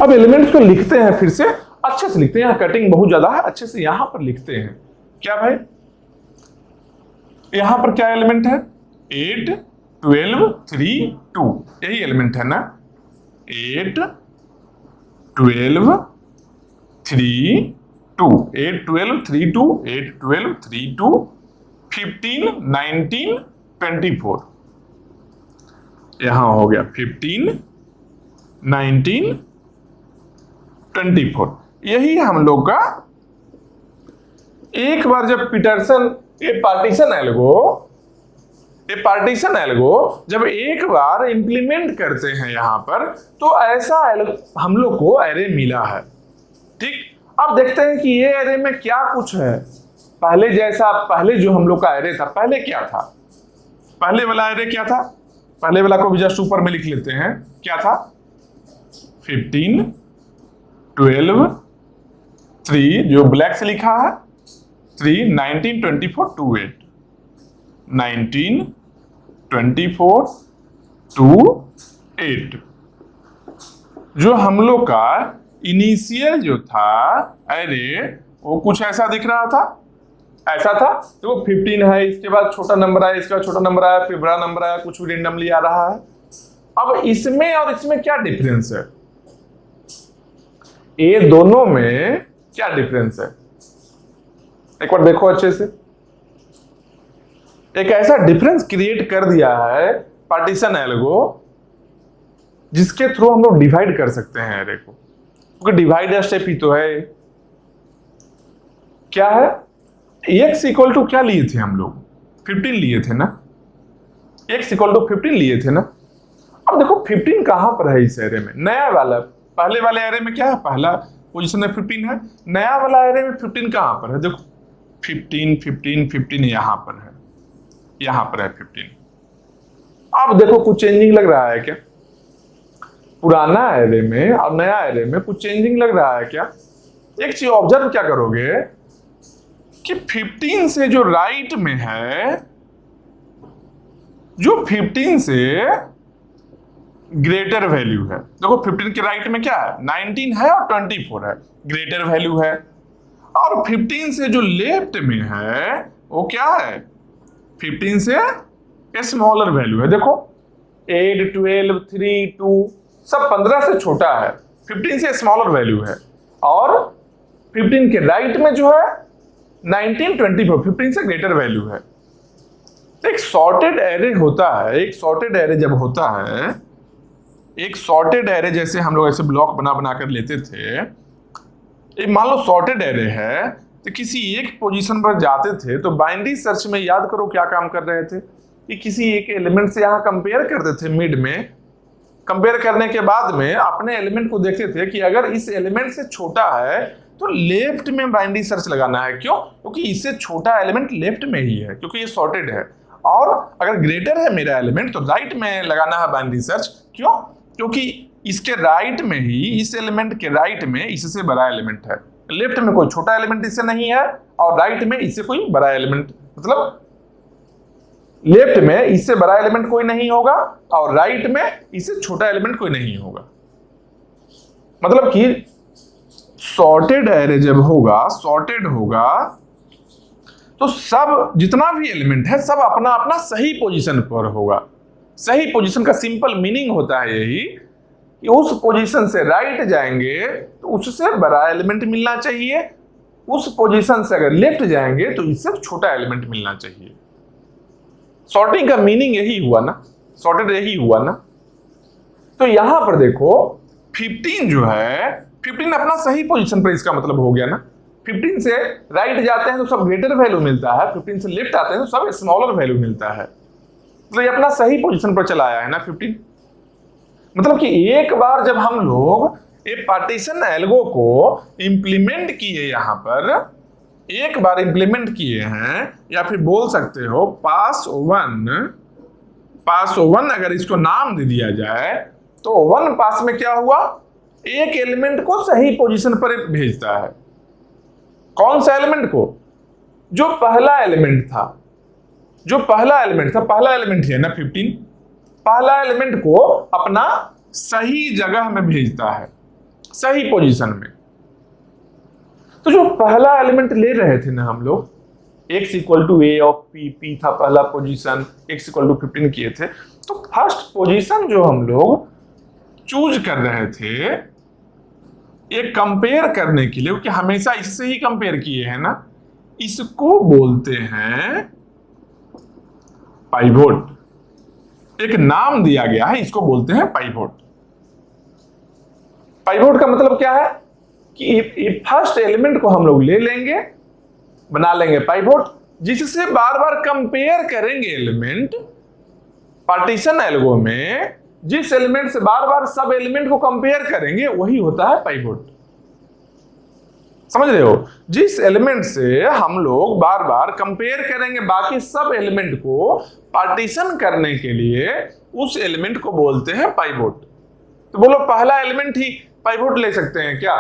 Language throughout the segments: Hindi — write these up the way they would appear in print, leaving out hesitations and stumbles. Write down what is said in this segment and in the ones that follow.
अब एलिमेंट्स को लिखते हैं, फिर से अच्छे से लिखते हैं, यहाँ कटिंग बहुत ज्यादा है, अच्छे से यहां पर लिखते हैं। क्या भाई, यहां पर क्या एलिमेंट है? 8 12 3 2, यही एलिमेंट है ना। 8 12 3 2, 8 12 3 2, 8 12 3 2, 15 19 24, यहां हो गया 15 19 24। यही हम लोग का एक बार जब पीटरसन ये पार्टीशन एल्गो जब एक बार इंप्लीमेंट करते हैं यहां पर, तो ऐसा हम लोग को एरे मिला है। ठीक, अब देखते हैं कि ये एरे में क्या कुछ है। पहले जैसा, पहले जो हम लोग का एरे था, पहले क्या था? पहले वाला एरे क्या था? पहले वाला को भी जस्ट ऊपर में लिख लेते हैं। क्या था? 15 12 3, जो ब्लैक से लिखा है 3 19 24 2 8, 19 24 2 8। जो हम लोग का इनिशियल जो था एरे, वो कुछ ऐसा दिख रहा था, ऐसा था। तो 15 है, इसके बाद छोटा नंबर आया, इसके बाद छोटा नंबर आया, फिर बड़ा नंबर आया, कुछ भी रेंडमली आ रहा है। अब इसमें और इसमें क्या डिफरेंस है? ये दोनों में क्या डिफरेंस है? एक बार देखो अच्छे से। एक ऐसा डिफरेंस क्रिएट कर दिया है पार्टीशन एल्गो, जिसके थ्रू हम लोग डिवाइड कर सकते हैं एरे को, क्योंकि डिवाइड स्टेप ही तो है। क्या है? x इक्वल टू क्या लिए थे हम लोग? 15 लिए थे ना। x इक्वल टू 15 लिए थे ना। अब देखो 15 कहां पर है इस एरे में? नया वाला, पहले वाले एरे में क्या है? पहला पोजीशन में 15 है। नया वाला एरे में 15 कहां पर है? देखो 15 15 15 यहां पर है, यहां पर है 15। अब देखो कुछ चेंजिंग लग रहा है क्या? पुराना एरे में और नया एरे में कुछ चेंजिंग लग रहा है क्या? एक चीज ऑब्जर्व क्या करोगे कि 15 से जो राइट में है, जो 15 से ग्रेटर वैल्यू है, देखो 15 के राइट में क्या है? 19 है और 24 है, ग्रेटर वैल्यू है। और 15 से जो लेफ्ट में है वो क्या है? 15 से स्मॉलर वैल्यू है। देखो 8 12 3 2 सब 15 से छोटा है, 15 से स्मॉलर वैल्यू है। और 15 के राइट में जो है 19 24, 15 से ग्रेटर वैल्यू है। एक सॉर्टेड एरे होता है, एक सॉर्टेड एरे जब होता है, एक सॉर्टेड एरे जैसे हम लोग ऐसे ब्लॉक बना बना कर लेते थे, एक मान लो सॉर्टेड एरे है, तो किसी एक पोजीशन पर जाते थे तो बाइनरी सर्च में याद करो क्या काम कर रहे थे कि किसी एक एलिमेंट से यहां कंपेयर करते थे। मिड में कंपेयर करने के बाद में अपने एलिमेंट को देखते थे कि अगर इस एलिमेंट से छोटा है तो लेफ्ट में बाइनरी सर्च लगाना है। क्यों? क्योंकि इससे छोटा एलिमेंट लेफ्ट में ही है, क्योंकि ये सॉर्टेड है। और अगर ग्रेटर है मेरा एलिमेंट तो राइट में लगाना है बाइनरी सर्च। क्यों? क्योंकि इसके राइट में ही, इस एलिमेंट के राइट में इससे बड़ा एलिमेंट है। लेफ्ट में कोई छोटा एलिमेंट इससे नहीं है और राइट में इससे कोई बड़ा एलिमेंट, मतलब लेफ्ट में इससे बड़ा एलिमेंट कोई नहीं होगा और राइट में इससे छोटा एलिमेंट कोई नहीं होगा। मतलब कि सॉर्टेड एरे जब होगा, सॉर्टेड होगा, तो सब जितना भी एलिमेंट है सब अपना अपना सही पोजीशन पर होगा। सही पोजीशन का सिंपल मीनिंग होता है यही कि उस पोजीशन से राइट जाएंगे तो उससे बड़ा एलिमेंट मिलना चाहिए, उस पोजीशन से अगर लेफ्ट जाएंगे तो इससे छोटा एलिमेंट मिलना चाहिए। सॉर्टिंग का मीनिंग यही हुआ ना, सॉर्टेड यही हुआ ना। तो यहां पर देखो 15 जो है, 15 अपना सही पोजीशन पर, इसका मतलब हो गया ना। 15 से राइट जाते हैं तो सब ग्रेटर वैल्यू मिलता है, 15 से लेफ्ट आते हैं तो सब स्मॉलर वैल्यू मिलता है। तो ये अपना सही पोजीशन पर चला आया है ना 15। मतलब कि एक बार जब हम लोग ये पार्टीशन एल्गो को इंप्लीमेंट किए, यहां पर एक बार इंप्लीमेंट किए हैं, या फिर बोल सकते हो पास वन अगर इसको नाम दे दिया जाए तो 1 पास में क्या हुआ? एक एलिमेंट को सही पोजीशन पर भेजता है। कौन सा एलिमेंट को? जो पहला एलिमेंट था, जो पहला एलिमेंट था, पहला एलिमेंट है ना 15, पहला एलिमेंट को अपना सही जगह में भेजता है। सही पोजीशन में। तो जो पहला एलिमेंट ले रहे थे ना हम लोग, x equal to A of P, P था पहला पोजीशन, x इक्वल टू 15 किए थे, तो फर्स्ट पोजीशन जो हम लोग चूज कर रहे थे ये कंपेयर करने के लिए, क्योंकि हमेशा इससे ही कंपेयर किए हैं ना, इसको बोलते हैं पाइवोट। एक नाम दिया गया है, इसको बोलते हैं पाइवोट। पाइवोट का मतलब क्या है कि फर्स्ट एलिमेंट को हम लोग ले लेंगे, बना लेंगे पाइवोट, जिससे बार बार कंपेयर करेंगे एलिमेंट। पार्टीशन एल्गो में जिस एलिमेंट से बार बार सब एलिमेंट को कंपेयर करेंगे वही होता है पाइवोट। समझ रहे हो? जिस एलिमेंट से हम लोग बार बार कंपेयर करेंगे बाकी सब एलिमेंट को पार्टीशन करने के लिए, उस एलिमेंट को बोलते हैं पाइवोट। तो बोलो पहला एलिमेंट ही पाइवोट ले सकते हैं क्या?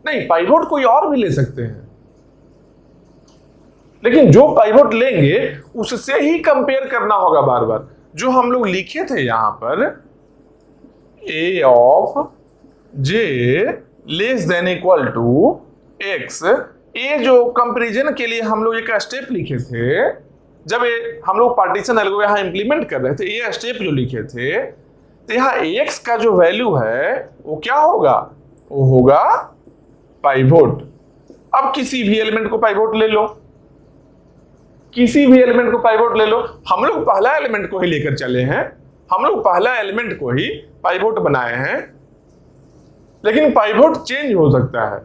नहीं, पाइवोट कोई और भी ले सकते हैं, लेकिन जो पाइवोट लेंगे उससे ही कंपेयर करना होगा बार बार। जो हम लोग लिखे थे यहां पर a of j less than equal to x, ये जो कंपैरिजन के लिए हम लोग एक स्टेप लिखे थे, जब हम लोग पार्टीशन एल्गो यहां इंप्लीमेंट कर रहे थे, ये स्टेप जो लिखे थे, तो यहां x का जो वैल्यू है वो क्या होगा? वो होगा पाइवोट। अब किसी भी एलिमेंट को पाइवोट ले लो, किसी भी एलिमेंट को पाइवोट ले लो। हम लोग पहला एलिमेंट को ही लेकर चले हैं, हम लोग पहला एलिमेंट को ही पाइवोट बनाए हैं, लेकिन पाइवोट चेंज हो सकता है।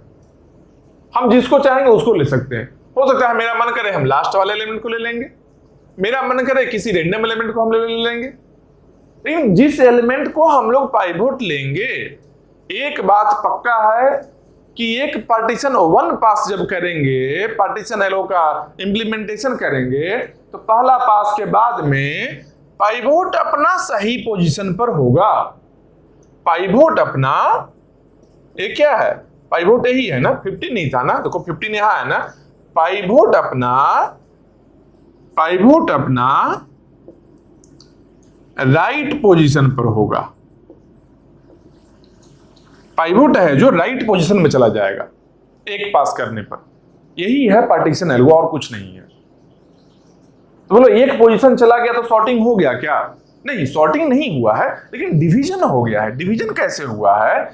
हम जिसको चाहेंगे उसको ले सकते हैं। हो सकता है मेरा मन करे हम लास्ट वाले एलिमेंट को ले लेंगे, मेरा मन करे किसी रैंडम एलिमेंट को हम ले लेंगे। लेकिन जिस एलिमेंट को हम लोग पाइवोट लेंगे, एक बात पक्का है कि एक पार्टीशन 1 पास जब करेंगे, पार्टीशन एल्गो का इंप्लीमेंटेशन करेंगे, तो पहला पास के बाद में पाइवोट अपना सही पोजीशन पर होगा। पाइवोट अपना, ये क्या है? पाइवोट यही है ना, 15 नहीं था ना, देखो 15 यहां है ना। पाइवोट अपना राइट पोजीशन पर होगा। पाइवोट है जो राइट पोजीशन में चला जाएगा एक पास करने पर। यही है पार्टीशन एल्गो, और कुछ नहीं है। तो बोलो एक पोजीशन चला गया तो सॉर्टिंग हो गया क्या? नहीं, सॉर्टिंग नहीं हुआ है, लेकिन डिवीजन हो गया है। डिवीजन कैसे हुआ है?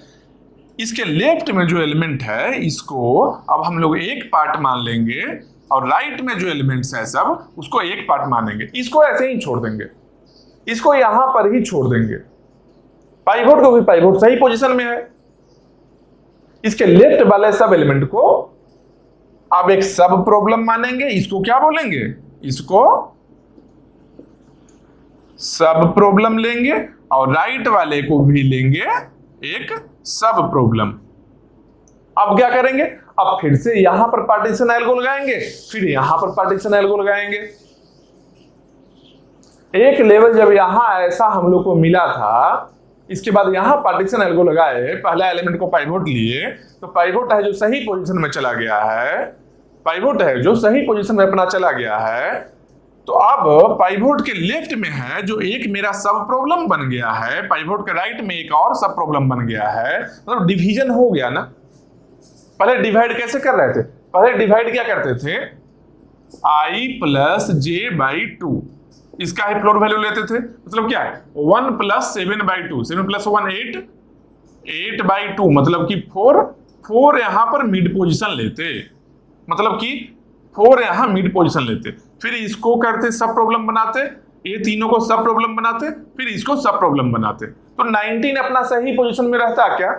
इसके लेफ्ट में जो एलिमेंट है इसको अब हम लोग एक पार्ट मान लेंगे, और राइट में जो एलिमेंट्स है सब उसको एक पार्ट मानेंगे। इसको ऐसे ही छोड़ देंगे, इसको यहां पर ही छोड़ देंगे। पाइवोट को भी पाइवोट सही पोजीशन में है, इसके लेफ्ट वाले सब एलिमेंट को अब एक सब प्रॉब्लम मानेंगे। इसको क्या बोलेंगे? इसको सब प्रॉब्लम लेंगे, और राइट वाले को भी लेंगे एक सब प्रॉब्लम। अब क्या करेंगे? अब फिर से यहां पर पार्टीशन एल्गो लगाएंगे, फिर यहां पर पार्टीशन एल्गो लगाएंगे। एक लेवल जब यहां ऐसा हम लोग को मिला था, इसके बाद यहां पार्टीशन एल्गो लगाए, पहला एलिमेंट को पाइवोट लिए, तो पाइवोट है जो सही पोजीशन में चला गया है, पाइवोट है जो सही पोजीशन में अपना चला गया है। तो अब पाइवोट के लेफ्ट में है जो एक मेरा सब प्रॉब्लम बन गया है, पाइवोट के राइट में एक और सब प्रॉब्लम बन गया है, मतलब डिवीजन हो गया ना। पहले डिवाइड कैसे कर रहे थे? पहले डिवाइड क्या करते थे? i प्लस जे बाई 2, इसका ही फ्लोर वैल्यू लेते थे। मतलब क्या है? 1 प्लस 7 बाई 2, 7 प्लस 1 8, 8 बाई 2 मतलब कि 4 यहां पर मिड पोजीशन लेते, मतलब कि 4 यहां मिड पोजीशन लेते। फिर इसको करते सब प्रॉब्लम बनाते, ये तीनों को सब प्रॉब्लम बनाते, फिर इसको सब प्रॉब्लम बनाते। तो 19 अपना सही पोजीशन में रहता क्या?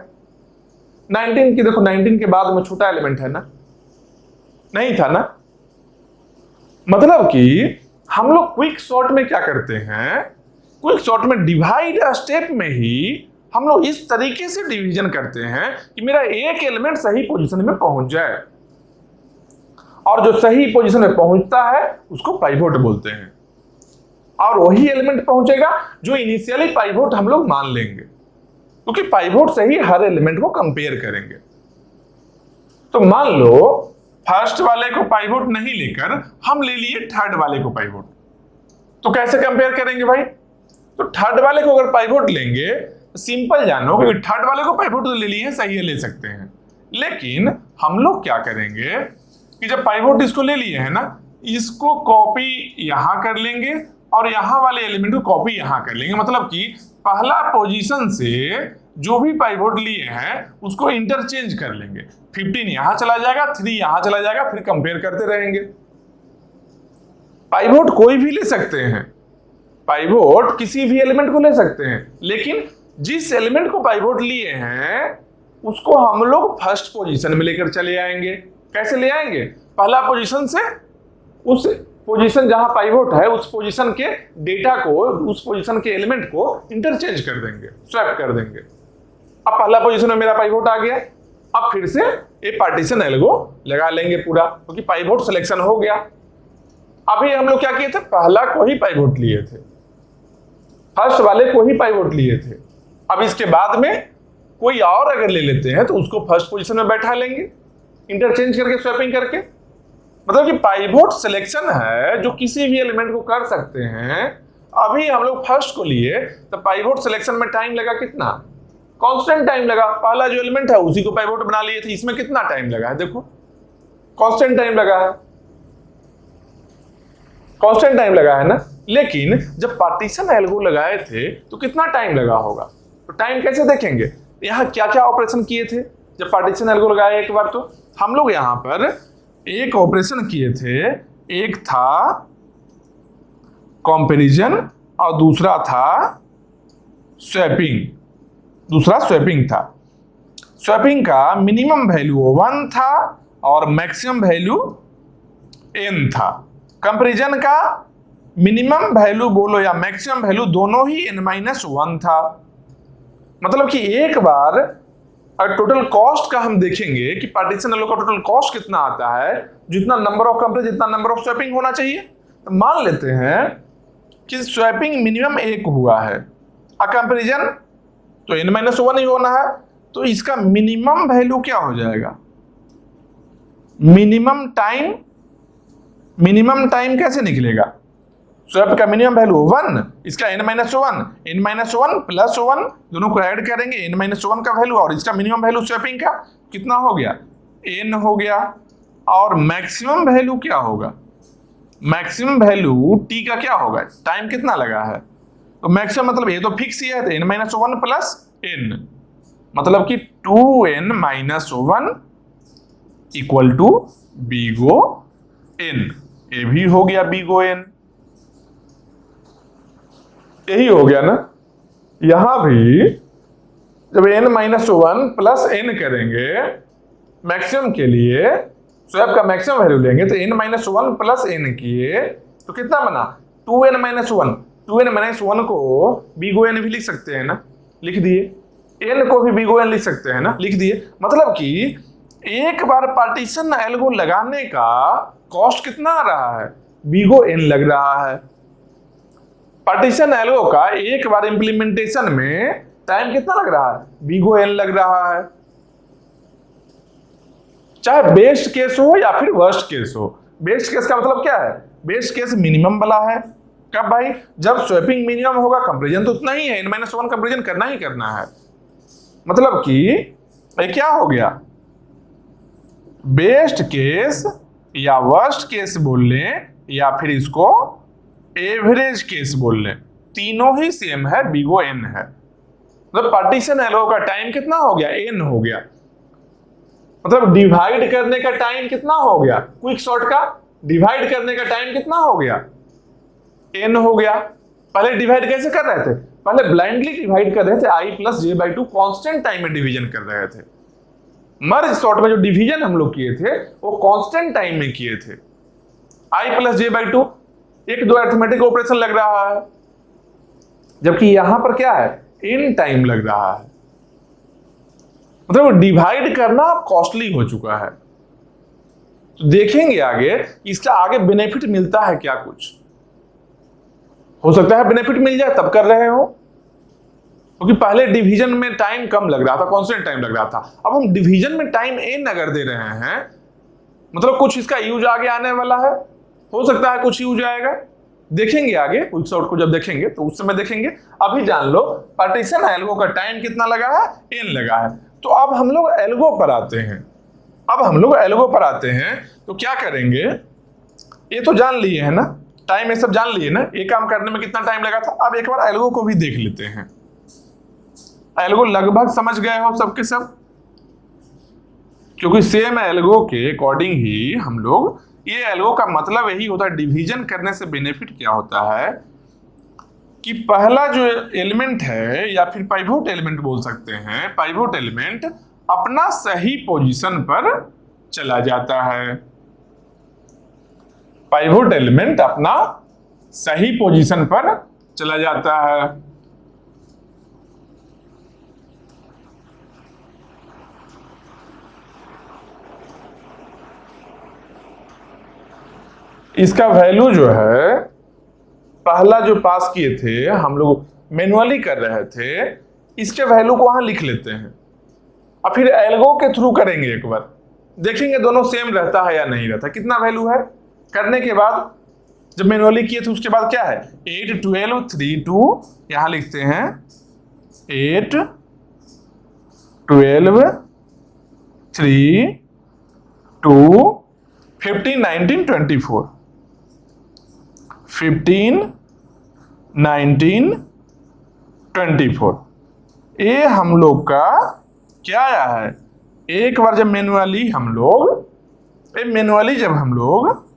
19 की देखो, 19 के बाद में छोटा एलिमेंट है ना, नहीं था ना। मतलब कि हम लोग क्विक सॉर्ट में क्या करते हैं? क्विक सॉर्ट में डिवाइड स्टेप में ही हम लोग इस तरीके से डिवीजन करते हैं कि मेरा एक एलिमेंट सही पोजीशन में पहुंच जाए, और जो सही पोजीशन में पहुंचता है उसको पाइवोट बोलते हैं, और वही एलिमेंट पहुंचेगा जो इनिशियली पाइवोट हम लोग मान लेंगे, क्योंकि पाइवोट से ही हर एलिमेंट को कंपेयर करेंगे। तो मान लो फर्स्ट वाले को पाइवोट नहीं लेकर हम ले लिए थर्ड वाले को पाइवोट, तो कैसे कंपेयर करेंगे भाई? तो थर्ड वाले को अगर पाइवोट लेंगे सिंपल जानो कि थर्ड वाले को पाइवोट तो ले लिए हैं, सही है, ले सकते हैं। लेकिन हम लोग क्या करेंगे कि जब पाइवोट इसको ले लिए हैं ना, इसको कॉपी यहां कर लेंगे और यहां वाले एलिमेंट को कॉपी यहां कर लेंगे। मतलब कि पहला पोजीशन से जो भी पाइवोट लिए हैं उसको इंटरचेंज कर लेंगे। 15 यहां चला जाएगा, 3 यहां चला जाएगा, फिर कंपेयर करते रहेंगे। पाइवोट कोई भी ले सकते हैं, पाइवोट किसी भी एलिमेंट को ले सकते हैं, लेकिन जिस एलिमेंट को पाइवोट लिए हैं उसको हम लोग फर्स्ट पोजीशन में लेकर चले आएंगे। कैसे ले आएंगे? पहला पोजीशन से उस पोजीशन जहां पाइवोट है उस पोजीशन के डेटा को, उस पोजीशन के एलिमेंट को इंटरचेंज कर देंगे, स्वैप कर देंगे। अब पहला पोजीशन में मेरा पाइवोट आ गया, अब फिर से ये पार्टीशन एल्गो लगा लेंगे पूरा, क्योंकि पाइवोट सिलेक्शन हो गया। अभी हम लोग क्या किए थे? पहला को ही पाइवोट लिए थे, फर्स्ट वाले को ही पाइवोट लिए थे। अब इसके बाद में कोई और अगर ले लेते हैं तो उसको फर्स्ट पोजीशन में बैठा लेंगे, इंटरचेंज करके, स्वैपिंग करके। मतलब कि पाइवोट सिलेक्शन है जो किसी भी एलिमेंट को कर सकते हैं। अभी हम लोग फर्स्ट को लिए तो पाइवोट सिलेक्शन में टाइम लगा कितना? कांस्टेंट टाइम लगा। पहला जो एलिमेंट है उसी को पाइवोट बना लिए थे, इसमें कितना टाइम लगा है? देखो, कांस्टेंट टाइम लगा है, कांस्टेंट टाइम लगा है ना। लेकिन जब पार्टीशन एल्गो लगाए थे तो कितना टाइम लगा होगा? तो टाइम कैसे देखेंगे? यहां क्या क्या ऑपरेशन किए थे जब पार्टीशन एल्गो लगाए? एक बार तो हम लोग यहां पर एक ऑपरेशन किए थे, एक था कंपैरिजन और दूसरा था स्वैपिंग। दूसरा स्वैपिंग था। स्वैपिंग का मिनिमम वैल्यू 1 था और मैक्सिमम वैल्यू n था। कंपैरिजन का मिनिमम वैल्यू बोलो या मैक्सिमम वैल्यू दोनों ही n-1 था। मतलब कि एक बार अगर टोटल कॉस्ट का हम देखेंगे कि पार्टीशन एल्गो का टोटल कॉस्ट कितना आता है, जितना नंबर ऑफ कंपेयर जितना नंबर ऑफ स्वैपिंग होना चाहिए। तो मान लेते हैं कि स्वैपिंग मिनिमम 1 हुआ है और कंपैरिजन तो n-1 ही होना है, तो इसका मिनिमम वैल्यू क्या हो जाएगा? मिनिमम टाइम कैसे निकलेगा? स्वैप का मिनिमम वैल्यू 1, इसका n-1 प्लस 1 दोनों को ऐड करेंगे, n-1 का वैल्यू और इसका मिनिमम वैल्यू स्वैपिंग का कितना हो गया? n हो गया। और मैक्सिमम वैल्यू क्या होगा? मैक्सिमम वैल्यू t का क्या होगा? टाइम कितना लगा है? तो मैक्सिमम मतलब ये तो फिक्स ही है, तो n-1 प्लस n मतलब कि 2n-1 इक्वल टू बीगो n। ये भी हो गया बीगो n, यही हो गया ना। यहां भी जब n-1 प्लस n करेंगे मैक्सिमम के लिए, स्वैप का मैक्सिमम वैल्यू लेंगे तो n-1 प्लस n किए तो कितना बना? 2n-1। 2n-1 को बीगो n भी लिख सकते हैं ना, लिख दिए। n को भी बीगो n लिख सकते हैं ना, लिख दिए। मतलब कि एक बार पार्टीशन एल्गो लगाने का कॉस्ट कितना आ रहा है? बीगो n लग रहा है। पार्टीशन एल्गो का एक बार इंप्लीमेंटेशन में टाइम कितना लग रहा है? बीगो n लग रहा है। चाहे बेस्ट केस हो या फिर वर्स्ट केस हो। बेस्ट केस का मतलब क्या है? बेस्ट केस मिनिमम वाला है। कब भाई? जब स्वैपिंग मिनिमम होगा, कंपैरिजन तो उतना ही है, n-1 कंपैरिजन करना ही करना है। मतलब कि ये क्या हो गया? बेस्ट केस या वर्स्ट केस बोल लें या फिर इसको एवरेज केस बोल लें, तीनों ही सेम है, बीगो n है। मतलब पार्टीशन एल्गो का टाइम कितना हो गया? n हो गया। मतलब डिवाइड करने का टाइम कितना हो गया? क्विक सॉर्ट का डिवाइड करने का टाइम कितना हो गया? n हो गया। पहले डिवाइड कैसे कर रहे थे? पहले ब्लाइंडली डिवाइड कर रहे थे, i+j/2 कांस्टेंट टाइम में डिवीजन कर रहे थे। मर्ज सॉर्ट में जो डिवीजन हम लोग किए थे वो कांस्टेंट टाइम में किए थे। i+j/2 एक दो अरिथमेटिक ऑपरेशन लग रहा है, जबकि यहां पर क्या है? n टाइम लग रहा है। मतलब डिवाइड करना कॉस्टली हो चुका है। तो देखेंगे आगे इसका आगे बेनिफिट मिलता है क्या? कुछ हो सकता है बेनिफिट मिल जाए तब कर रहे हो, क्योंकि पहले डिवीजन में टाइम कम लग रहा था, कांस्टेंट टाइम लग रहा था। अब हम डिवीजन में टाइम n अगर दे रहे हैं मतलब कुछ इसका यूज आगे आने वाला है। हो सकता है कुछ यूज आएगा। देखेंगे आगे क्विकसॉर्ट को जब देखेंगे तो उस समय देखेंगे। अभी जान लो पार्टीशन एल्गो का टाइम कितना लगा है, n लगा है। तो अब हम लोग एल्गो पर आते हैं, तो क्या करेंगे, ये तो जान लिए है ना, टाइम ये सब जान लिए ना, ये काम करने में कितना टाइम लगा था। अब एक बार एल्गो को भी देख लेते हैं। एल्गो लगभग समझ गए हो सबके सब, क्योंकि सेम एल्गो के अकॉर्डिंग ही हम लोग, ये एल्गो का मतलब यही होता है, डिवीजन करने से बेनिफिट क्या होता है कि पहला जो एलिमेंट है या फिर पाइवोट एलिमेंट बोल सकते हैं, पाइवोट एलिमेंट अपना सही पोजीशन पर चला जाता है। पाइवोट एलिमेंट अपना सही पोजीशन पर चला जाता है। इसका वैल्यू जो है, पहला जो पास किए थे हम लोग मैनुअली कर रहे थे, इसके वैल्यू को वहां लिख लेते हैं। अब फिर एल्गो के थ्रू करेंगे, एक बार देखेंगे दोनों सेम रहता है या नहीं रहता, कितना वैल्यू है। करने के बाद जब मैनुअली किए थे उसके बाद क्या है, 8 12 3 2, यहां लिखते हैं 8 12 3 2 15 19 24, 15 19 24, ये हम लोग का क्या आया है। एक बार जब मैनुअली जब हम लोग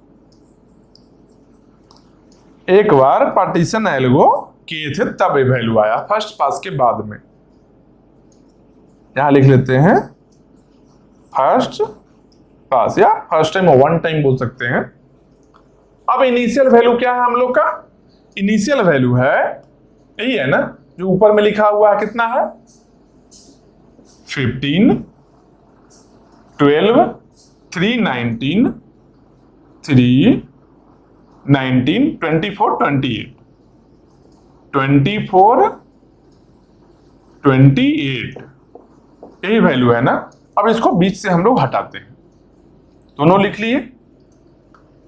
एक बार पार्टीशन एल्गो किए थे तब ये वैल्यू आया, फर्स्ट पास के बाद में। यहां लिख लेते हैं फर्स्ट पास, या फर्स्ट टाइम और वन टाइम बोल सकते हैं। अब इनिशियल वैल्यू क्या है हम लोग का, इनिशियल वैल्यू है यही है ना जो ऊपर में लिखा हुआ है, कितना है 15 12 3 19 3 19 24 28 24 28, यही वैल्यू है ना। अब इसको बीच से हम लोग हटाते हैं, दोनों लिख लिए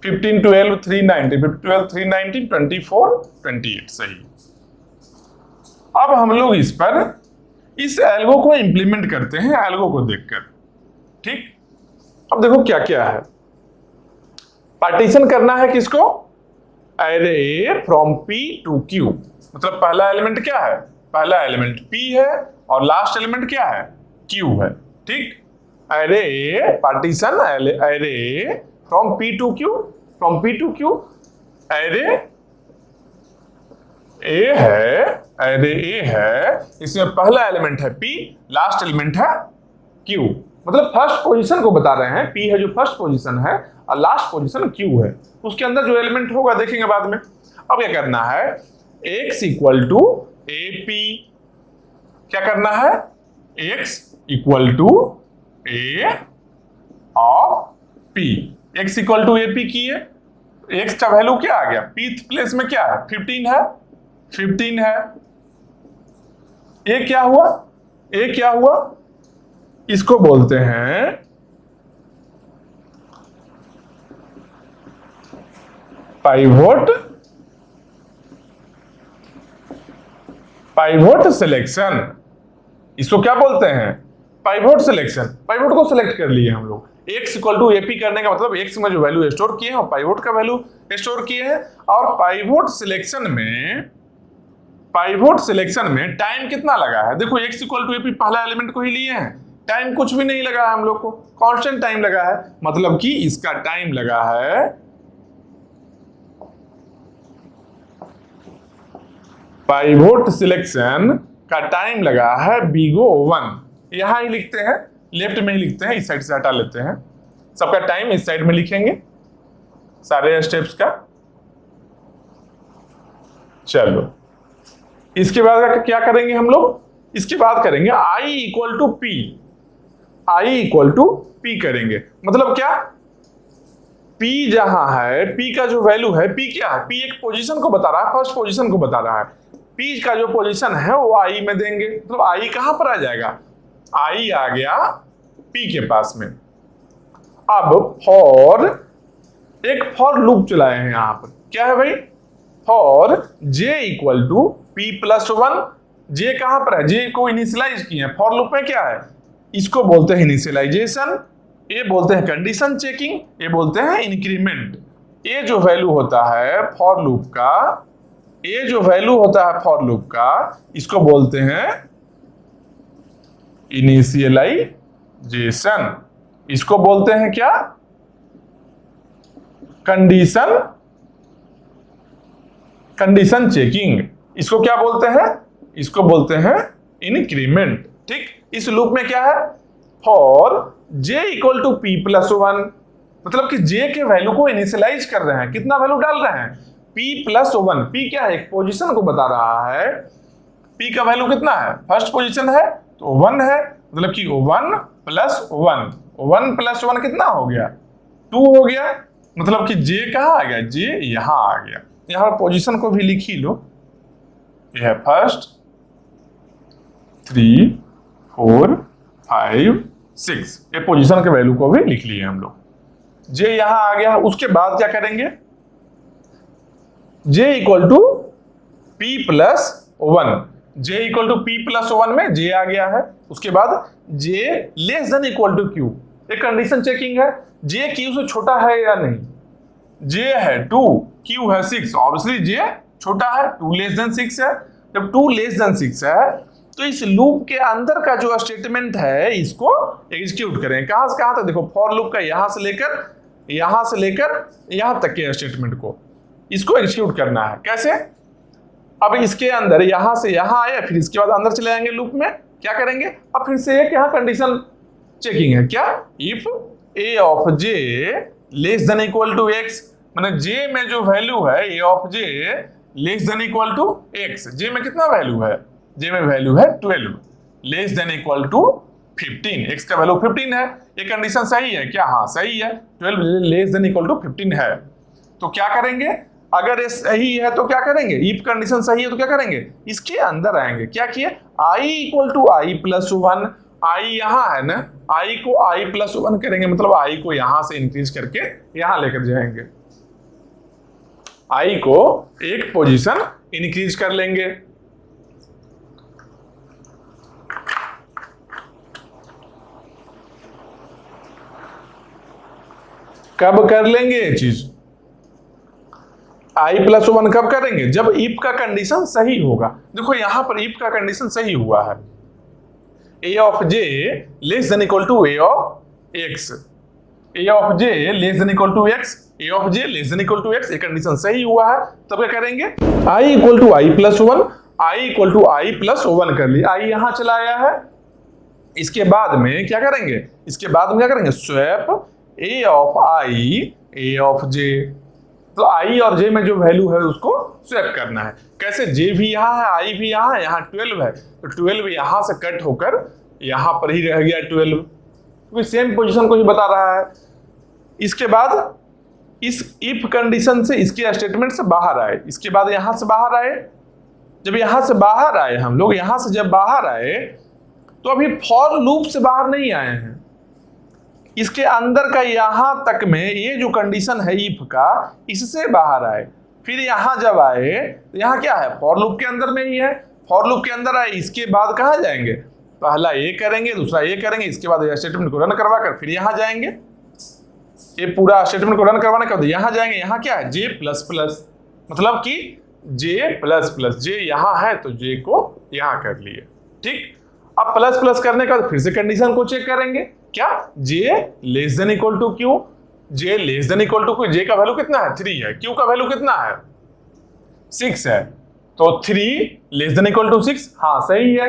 15 12 3 19 12 3 19 24 28, सही। अब हम लोग इस पर इस एल्गो को इंप्लीमेंट करते हैं, एल्गो को देखकर, ठीक। अब देखो क्या क्या है, पार्टीशन करना है किसको, array from P to Q, मतलब पहला एलिमेंट क्या है, पहला एलिमेंट P है और लास्ट एलिमेंट क्या है, Q है, ठीक। Array partition array from P to Q, from P to Q, array A है, इसमें पहला एलिमेंट है P, लास्ट एलिमेंट है Q, मतलब फर्स्ट पोजीशन को बता रहे हैं। P है जो फर्स्ट पोजीशन है और लास्ट पोजीशन Q है, उसके अंदर जो एलिमेंट होगा देखेंगे बाद में। अब क्या करना है, x इक्वल टू AP, क्या करना है, x equal to A of P, x equal to AP किए, x का वैल्यू क्या आ गया, P प्लेस में क्या है 15 है। ये क्या हुआ, इसको बोलते हैं पाइवोट सिलेक्शन, इसको क्या बोलते हैं, पाइवोट सिलेक्शन। पाइवोट को सिलेक्ट कर लिए हम लोग, x इक्वल टू AP करने का मतलब x में जो वैल्यू स्टोर किए हैं और पाइवोट का वैल्यू स्टोर किए हैं। और पाइवोट सिलेक्शन में टाइम कितना लगा है, देखो x इक्वल टू AP पहला एलिमेंट को ही लिए हैं, टाइम कुछ भी नहीं लगा है हम लोग को, कांस्टेंट टाइम लगा है, मतलब कि इसका टाइम लगा है पाइवोट सिलेक्शन का टाइम लगा है बिगो 1, यहां ही लिखते हैं, लेफ्ट में ही लिखते हैं, इस साइड से हटा लेते हैं, सबका टाइम इस साइड में लिखेंगे सारे स्टेप्स का। चलो इसके बाद क्या करेंगे हम लोग, इसके बाद करेंगे I इक्वल टू P करेंगे, मतलब क्या, P जहां है, P का जो वैल्यू है, P क्या है, P एक पोजीशन को बता रहा है, फर्स्ट पोजीशन को बता रहा है, P का जो पोजीशन है वो I में देंगे, मतलब I कहां पर आ जाएगा, I आ गया P के पास में। अब एक फॉर लूप चलाए हैं यहां पर, क्या है भाई, for J equal to P plus one. J कहां पर है, जे को इनिशियलाइज किए हैं फॉर लूप में, क्या है, इसको बोलते हैं इनिशियलाइजेशन, ये बोलते हैं कंडीशन चेकिंग, ये बोलते हैं इंक्रीमेंट। ये जो वैल्यू होता है फॉर लूप का, ये जो वैल्यू होता है फॉर लूप का, इसको बोलते हैं इनिशियलाइजेशन। इसको बोलते हैं क्या, कंडीशन चेकिंग। इसको क्या बोलते हैं, इसको बोलते हैं इंक्रीमेंट। ठीक, इस लूप में क्या है, for J equal to P plus one, मतलब कि जे के वैल्यू को इनिशियलाइज कर रहे हैं, कितना वैल्यू डाल रहे हैं, पी प्लस वन। पी क्या है, एक पोजीशन को बता रहा है, पी का वैल्यू कितना है, फर्स्ट पोजीशन है तो वन है, मतलब कि one plus one, one plus one कितना हो गया, टू हो गया, मतलब कि जे कहाँ आ गया, जे यहां आ गया। यहां पोजीशन को भी लिख ही लो, यह है फर्स्ट, 3 4 5 6, ये पोजीशन के वैल्यू को भी लिख लिए हम लोग। जे यहां आ गया, उसके बाद क्या करेंगे, J equal to P plus one, J equal to P plus one में जे आ गया है, उसके बाद J less than equal to Q, एक कंडीशन चेकिंग है, जे क्यू से छोटा है या नहीं, जे है 2, क्यू है 6, ऑब्वियसली जे छोटा है, 2 लेस देन 6 है। जब 2 लेस देन 6 है तो इस लूप के अंदर का जो स्टेटमेंट है इसको एग्जीक्यूट करें। कहां से कहां तक, देखो फॉर लूप का यहां से लेकर यहां तक के स्टेटमेंट को इसको एग्जीक्यूट करना है। कैसे, अब इसके अंदर यहां से यहां आए, फिर इसके बाद अंदर चले जाएंगे लूप में, क्या करेंगे, अब फिर से एक यहां कंडीशन चेकिंग है, क्या, if A of J less than equal to X, माने जे में जो वैल्यू है A of J less than equal to X, J में कितना वैल्यू है, जे में वैल्यू है 12, less than equal to 15, X का वैल्यू 15 है, ये कंडीशन सही है क्या, हाँ सही है, 12 लेस देन इक्वल टू 15 है। तो क्या करेंगे, अगर ये सही है तो क्या करेंगे, इफ कंडीशन सही है तो क्या करेंगे, इसके अंदर आएंगे, क्या किए, I equal to I plus one, I यहां है ना, आई को आई प्लस वन करेंगे, मतलब आई को यहां से इंक्रीज करके यहां लेकर जाएंगे, आई को एक पोजीशन इंक्रीज कर लेंगे। कब कर लेंगे ये चीज, आई प्लस वन कब करेंगे, जब इफ का कंडीशन सही होगा। देखो यहां पर इफ का कंडीशन सही हुआ है, A of J less than equal to A of X, A of J less than equal to X, A of J less than equal to X, ये कंडीशन सही हुआ है, तब क्या करेंगे, I equal to I plus one, I equal to I plus one कर ली, आई यहां चला आया है। इसके बाद में क्या करेंगे, इसके बाद में क्या करेंगे, swap A of I A of J, तो आई और जे में जो वैल्यू है उसको स्वैप करना है। कैसे, जे भी यहाँ है, आई भी यहाँ है, यहाँ 12 है, तो 12 यहाँ से कट होकर यहाँ पर ही रह गया 12, क्योंकि सेम पोजीशन को ही बता रहा है। इसके बाद इस इफ कंडीशन से इसके स्टेटमेंट से बाहर आए, इसके बाद यहाँ से बाहर आए, जब यहाँ से बाहर आए हम लोग, यहाँ से जब बाहर आए तो अभी फॉर लूप से बाहर नहीं आए हैं, इसके अंदर का यहां तक में ये जो कंडीशन है इफ का, इससे बाहर आए, फिर यहां जब आए तो यहां क्या है, फॉर लूप के अंदर में ही है, फॉर लूप के अंदर आए, इसके बाद कहां जाएंगे, पहला ये करेंगे, दूसरा ये करेंगे, इसके बाद स्टेटमेंट को रन करवा कर फिर यहां जाएंगे, ये पूरा स्टेटमेंट को रन करवाने के बाद यहां जाएंगे, यहां क्या है, जे प्लस प्लस, मतलब कि जे प्लस प्लस, जे यहां है तो जे को यहां कर लिए। ठीक, अब प्लस प्लस करने का फिर से कंडीशन को चेक करेंगे, क्या, J less than equal to Q, J less than equal to Q, J का वैल्यू कितना है 3 है, क्यू का वैल्यू कितना है 6 है, तो 3 लेस देन इक्वल टू 6, हाँ सही है,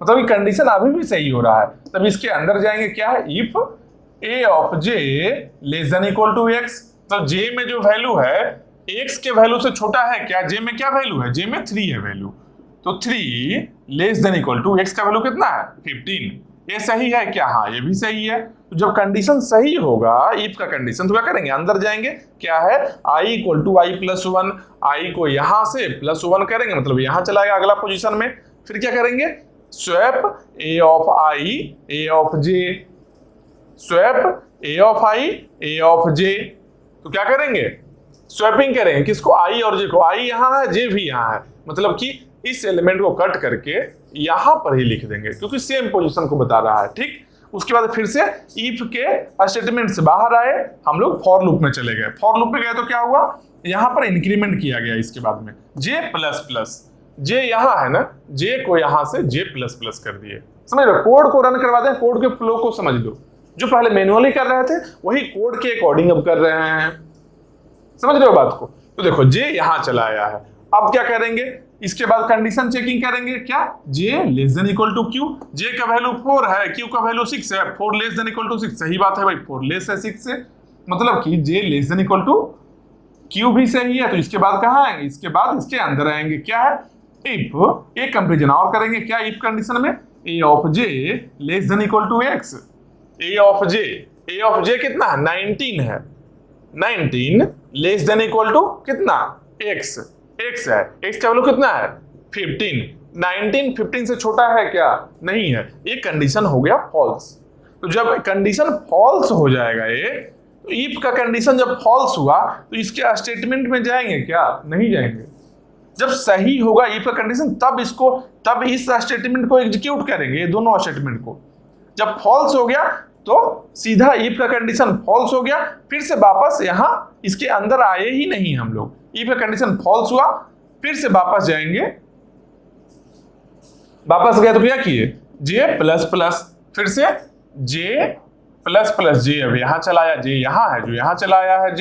मतलब ये कंडीशन अभी भी सही हो रहा है। तब इसके अंदर जाएंगे, क्या है, if A of J less than equal to X, तो जे में जो वैल्यू है एक्स के वैल्यू से छोटा है क्या, जे में क्या वैल्यू है, जे में 3 है वैल्यू, तो 3 less than equal to X का वैल्यू कितना है 15, ये सही है क्या, हाँ ये भी सही है। तो जब कंडीशन सही होगा इफ का कंडीशन, तो क्या करेंगे, अंदर जाएंगे, क्या है, I equal to I plus one, I को यहां से प्लस वन करेंगे, मतलब यहां चला गया अगला पोजीशन में, फिर क्या करेंगे, swap A of I A of J, swap A of I A of J, तो क्या करेंगे, स्वैपिंग करेंगे किसको, आई और जे को, आई यहाँ है जे भी यहाँ है, मतलब कि इस एलिमेंट को कट करके यहां पर ही लिख देंगे क्योंकि सेम पोजीशन को बता रहा है। ठीक, उसके बाद फिर से इफ के स्टेटमेंट से बाहर आए, हम लोग फॉर लूप में चले गए। फॉर लूप में गए तो क्या हुआ, यहां पर इंक्रीमेंट किया गया इसके बाद में जे प्लस प्लस, जे यहां है ना, जे को यहां से जे प्लस प्लस कर दिए। समझ लो, कोड को रन करवा दें, कोड के फ्लो को समझ लो, जो पहले मैनुअली कर रहे थे वही कोड के अकॉर्डिंग अब कर रहे हैं। समझ रहे हो बात को। तो देखो जे यहां चला आया है, अब क्या करेंगे, इसके बाद कंडीशन चेकिंग करेंगे, क्या J less than equal to Q, J का वैल्यू 4 है, क्यू का वैल्यू 6 है, 4 लेस देन इक्वल टू 6, सही बात है भाई, 4 लेस है 6 से, मतलब कि J less than equal to Q भी सही है। तो इसके बाद कहां आएंगे, इसके बाद इसके अंदर आएंगे, क्या है, इफ एक कंपेरिजन और करेंगे, क्या इफ कंडीशन में A of J less than equal to X, A of J कितना है, 19 है, 19 लेस देन इक्वल टू कितना, एक्स, एक्स है, एक्स का वैल्यू कितना है 15, 19 15 से छोटा है क्या, नहीं है, ये कंडीशन हो गया फॉल्स। तो जब कंडीशन फॉल्स हो जाएगा ये, तो इफ का कंडीशन जब फॉल्स हुआ तो इसके स्टेटमेंट में जाएंगे क्या, नहीं जाएंगे। जब सही होगा इफ का कंडीशन तब इस स्टेटमेंट को एग्जीक्यूट करेंगे, ये दोनों स्टेटमेंट को। जब फॉल्स हो गया तो सीधा इफ का कंडीशन फॉल्स हो गया, फिर से वापस यहां इसके अंदर आए ही नहीं हम लोग, इफ का कंडीशन फॉल्स हुआ, फिर से वापस जाएंगे, वापस गए तो क्या किए, जे प्लस प्लस, फिर से जे प्लस प्लस, जे अब यहां चला आया, जे यहां है जो यहां चला आया है,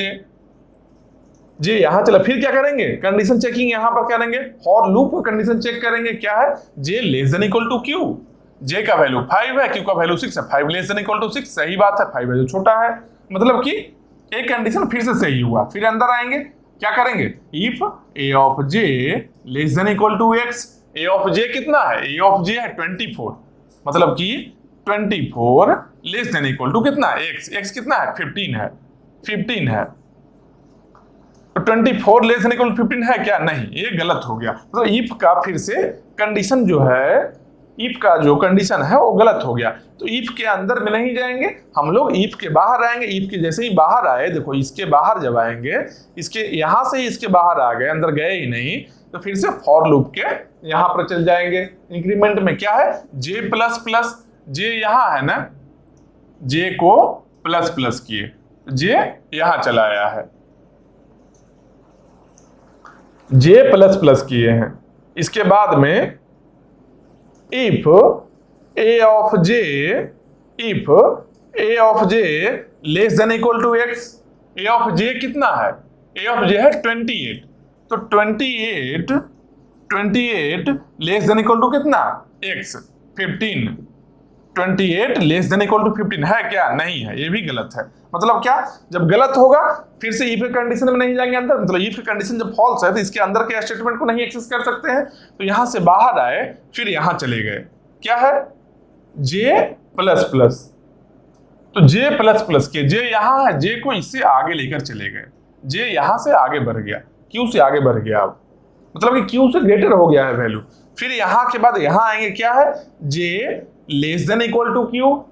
जे यहां चला, फिर क्या करेंगे, कंडीशन चेकिंग यहां पर करेंगे, फॉर लूप का कंडीशन चेक करेंगे, क्या है, J less than equal to Q, J का वैल्यू 5 है, क्यू का वैल्यू 6 है, 5 लेस देन इक्वल टू 6, सही बात है, 5 वैल्यू छोटा है, मतलब कि एक कंडीशन फिर से सही हुआ। फिर अंदर आएंगे, क्या करेंगे, if A of J less than equal to X, A of J कितना है, ए ऑफ जे है 24, मतलब कि 24 लेस देन इक्वल टू कितना, एक्स, एक्स कितना है 15 है, तो 24 लेस देन इक्वल टू 15 है क्या, नहीं, ये गलत हो गया। मतलब इफ का फिर से कंडीशन जो है, इफ का जो कंडीशन है वो गलत हो गया। तो इफ के अंदर में नहीं जाएंगे हम लोग, इफ के बाहर आएंगे, इफ के जैसे ही बाहर आए, देखो इसके बाहर जब आएंगे, इसके यहां से इसके बाहर आ गए, अंदर गए ही नहीं, तो फिर से फॉर लूप के यहां पर चल जाएंगे। इंक्रीमेंट में क्या है, जे प्लस प्लस, जे यहां है ना, जे को प्लस प्लस किए, जे यहां चला आया है, जे प्लस प्लस किए हैं। इसके बाद में if A of J less than equal to X, A of J कितना है, ए ऑफ जे है 28, तो 28 लेस देन इक्वल टू कितना, X 15, 28 less than equal to 15 है क्या, नहीं है, ये भी गलत है। मतलब क्या, जब गलत होगा फिर से इफ कंडीशन में नहीं जाएंगे अंदर, मतलब इफ कंडीशन जब फॉल्स है तो इसके अंदर के स्टेटमेंट को नहीं एक्सेस कर सकते हैं, तो यहां से बाहर आए, फिर यहां चले गए, क्या है, जे प्लस प्लस, तो जे प्लस प्लस के, जे यहां है, जे को इससे आगे लेकर चले गए, जे यहां से आगे बढ़ गया, क्यू से आगे बढ़ गया, अब मतलब कि क्यू से ग्रेटर हो गया है वैल्यू। फिर यहां के बाद यहां आएंगे, क्या है, J less than equal to Q,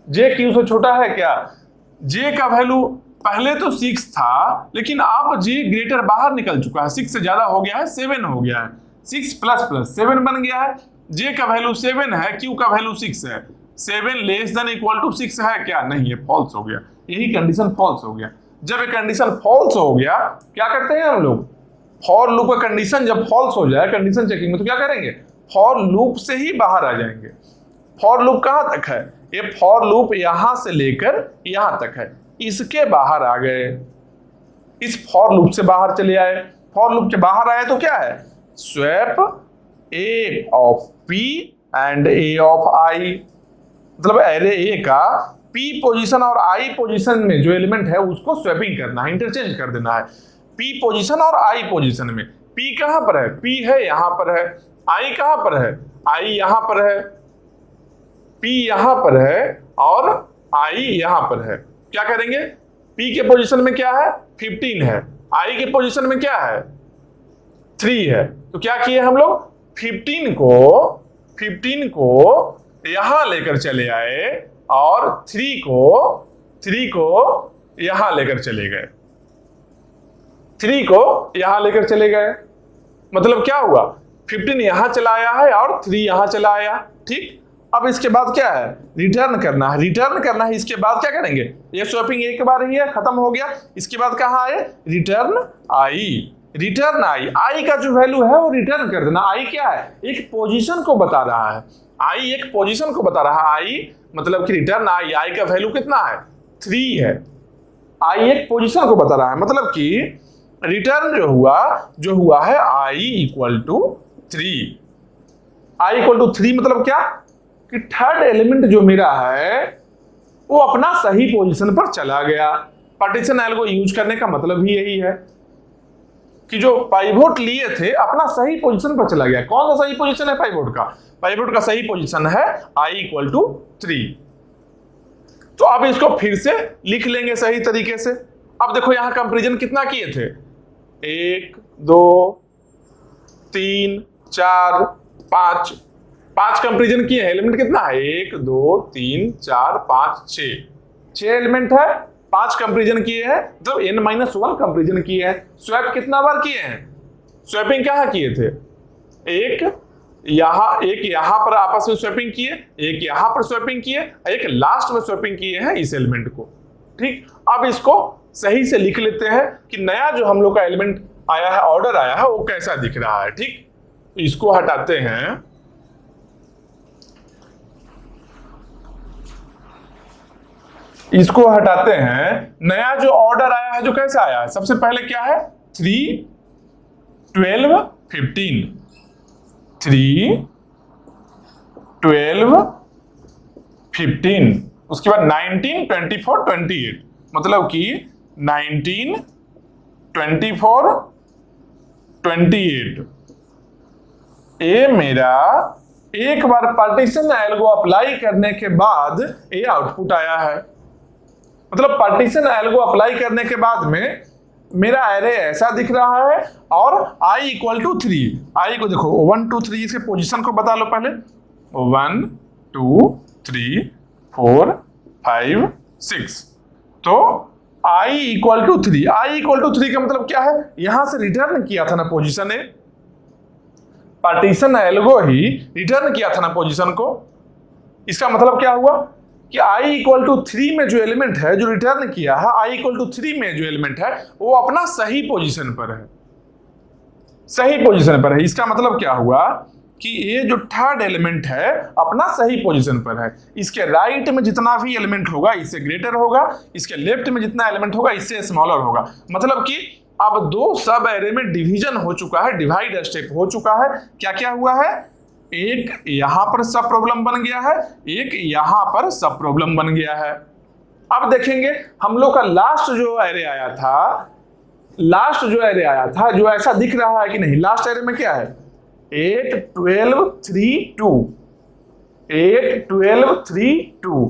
J Q से छोटा है क्या, जे का वैल्यू पहले तो 6 था, लेकिन अब जे ग्रेटर बाहर निकल चुका है, 6 से ज्यादा हो गया है, 7 हो गया है, 6 प्लस प्लस 7 बन गया है, जे का वैल्यू 7 है, क्यू का वैल्यू 6 है, 7 लेस देन इक्वल टू 6 है क्या, नहीं, ये फॉल्स हो गया, यही कंडीशन फॉल्स हो गया। जब ये कंडीशन फॉल्स हो गया, क्या करते हैं हम लोग, फॉर लूप का कंडीशन जब फॉल्स हो जाए कंडीशन चेकिंग में, तो क्या करेंगे, फॉर लूप से ही बाहर आ जाएंगे। फॉर लूप कहां तक है, ये फॉर लूप यहां से लेकर यहां तक है, इसके बाहर आ गए, इस फॉर लूप से बाहर चले आए, फॉर लूप के बाहर आए तो क्या है, swap A of P and A of I, मतलब एरे ए का पी पोजीशन और आई पोजीशन में जो एलिमेंट है उसको स्वैपिंग करना है, इंटरचेंज कर देना है, पी पोजीशन और आई पोजीशन में। पी कहां पर है, पी है यहां पर है, आई कहां पर है, आई यहां पर है, पी यहां पर है और आई यहां पर है। क्या करेंगे, पी के पोजीशन में क्या है 15 है, आई के पोजीशन में क्या है 3 है, तो क्या किए हम लोग 15 को यहां लेकर चले आए और 3 को यहां लेकर चले गए। 3 को यहां लेकर चले गए, मतलब क्या हुआ, 15 यहां चला आया है और 3 यहां चला आया। ठीक, अब इसके बाद क्या है, रिटर्न करना है। रिटर्न करना है, इसके बाद क्या करेंगे, ये स्वैपिंग एक बार ही है, खत्म हो गया। इसके बाद कहाँ आए, रिटर्न आई। रिटर्न आई, आई का जो वैल्यू है वो रिटर्न कर देना। आई क्या है, एक पोजीशन को बता रहा है। आई एक पोजीशन को बता रहा है। आई मतलब कि रिटर्न आई, आई का वैल्यू कितना है, 3 है। आई एक पोजीशन को बता रहा है, मतलब कि रिटर्न जो हुआ है I equal to 3। I equal to 3 मतलब क्या, कि थर्ड एलिमेंट जो मेरा है वो अपना सही पोजीशन पर चला गया। पार्टीशन एल्गो यूज करने का मतलब भी यही है कि जो पाइवोट लिए थे अपना सही पोजीशन पर चला गया। कौन सा सही पोजीशन है पाइवोट का, पाइवोट का सही पोजीशन है आई इक्वल टू 3। तो अब इसको फिर से लिख लेंगे सही तरीके से। अब देखो यहां कंपैरिजन कितना किए थे, 1 2 3 4 5, 5 कंपैरिजन किए हैं। एलिमेंट कितना है, 1 2 3 4 5 6 एलिमेंट है। 5 कंपैरिजन किए हैं, मतलब n-1 कंपैरिजन किए हैं। स्वैप कितना बार किए हैं, स्वैपिंग कहाँ किए थे, एक यहां पर आपस में स्वैपिंग किए, एक यहां पर स्वैपिंग किए, एक लास्ट में स्वैपिंग किए हैं इस एलिमेंट को। ठीक, अब इसको सही से लिख लेते हैं कि नया जो हम लोग का एलिमेंट आया है, ऑर्डर आया है, वो कैसा दिख रहा है। ठीक, इसको हटाते हैं, इसको हटाते हैं। नया जो ऑर्डर आया है जो कैसा आया है, सबसे पहले क्या है, 3 12 15, 3 12 15, उसके बाद 19 24 28, मतलब कि 19 24 28। ये मेरा एक बार पार्टीशन एल्गो अप्लाई करने के बाद ये आउटपुट आया है। मतलब पार्टीशन एल्गो अप्लाई करने के बाद में मेरा एरे ऐसा दिख रहा है और i इक्वल टू 3। आई को देखो 1 2 3, इसके पोजीशन को बता लो पहले, 1 2 3 4 5 6। तो i equal to 3, I equal to 3 का मतलब क्या है, यहां से रिटर्न किया था ना पोजीशन है, पार्टीशन एल्गो ही रिटर्न किया था ना पोजीशन को। इसका मतलब क्या हुआ कि i इक्वल टू 3 में जो एलिमेंट है जो रिटर्न किया है, i इक्वल टू 3 में जो एलिमेंट है वो अपना सही पोजीशन पर है, सही पोजीशन पर है। इसका मतलब क्या हुआ कि ये जो थर्ड एलिमेंट है अपना सही पोजीशन पर है। इसके राइट में जितना भी एलिमेंट होगा इससे ग्रेटर होगा, इसके लेफ्ट में जितना एलिमेंट होगा इससे स्मॉलर होगा। मतलब कि अब 2 सब एरे में डिवीजन हो चुका है, डिवाइड स्टेप हो चुका है। क्या क्या हुआ है, एक यहां पर सब प्रॉब्लम बन गया है, एक यहां पर सब प्रॉब्लम बन गया है। अब देखेंगे हम लोग का लास्ट जो एरे आया था, लास्ट जो एरे आया था जो ऐसा दिख रहा है कि नहीं, लास्ट एरे में क्या है, 8 12 3 2, 8 12 3 2,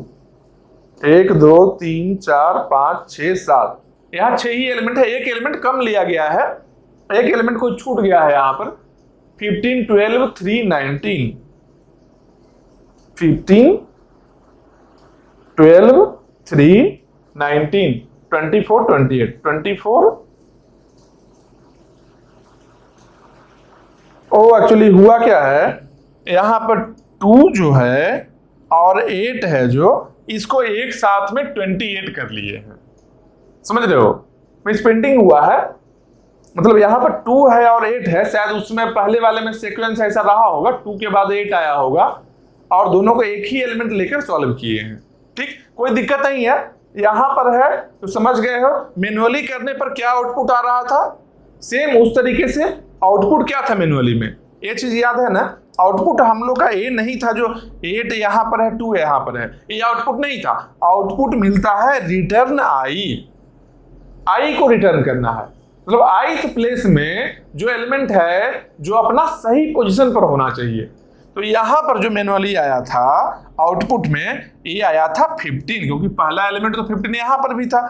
1 2 3 4 5 6 7, यहाँ 6 ही एलिमेंट है। एक एलिमेंट कम लिया गया है, एक एलिमेंट को छूट गया है यहाँ पर, 15 12 3 19, 15 12 3 19 24 28 24। ओ एक्चुअली हुआ क्या है, यहां पर 2 जो है और 8 है जो, इसको एक साथ में 28 कर लिए हैं, समझ रहे हो, मिसप्रिंटिंग हुआ है। मतलब यहां पर 2 है और 8 है, शायद उसमें पहले वाले में सीक्वेंस ऐसा रहा होगा, 2 के बाद 8 आया होगा और दोनों को एक ही एलिमेंट लेकर सॉल्व किए हैं। ठीक, कोई दिक्कत नहीं है। यहां पर है तो समझ गए हो, मैन्युअली करने पर क्या आउटपुट आ रहा था, सेम उस तरीके से आउटपुट क्या था मैन्युअली में, ये चीज याद है ना। आउटपुट हम लोग का ये नहीं था जो 8 यहां पर है 2 यहां पर है, ये आउटपुट नहीं था। आउटपुट मिलता है रिटर्न आई को रिटर्न करना है। मतलब ith प्लेस में जो एलिमेंट है जो अपना सही पोजीशन पर होना चाहिए। तो यहां पर जो मैन्युअली आया था आउटपुट में, ये आया था 15, क्योंकि पहला एलिमेंट तो 15 यहां पर भी था,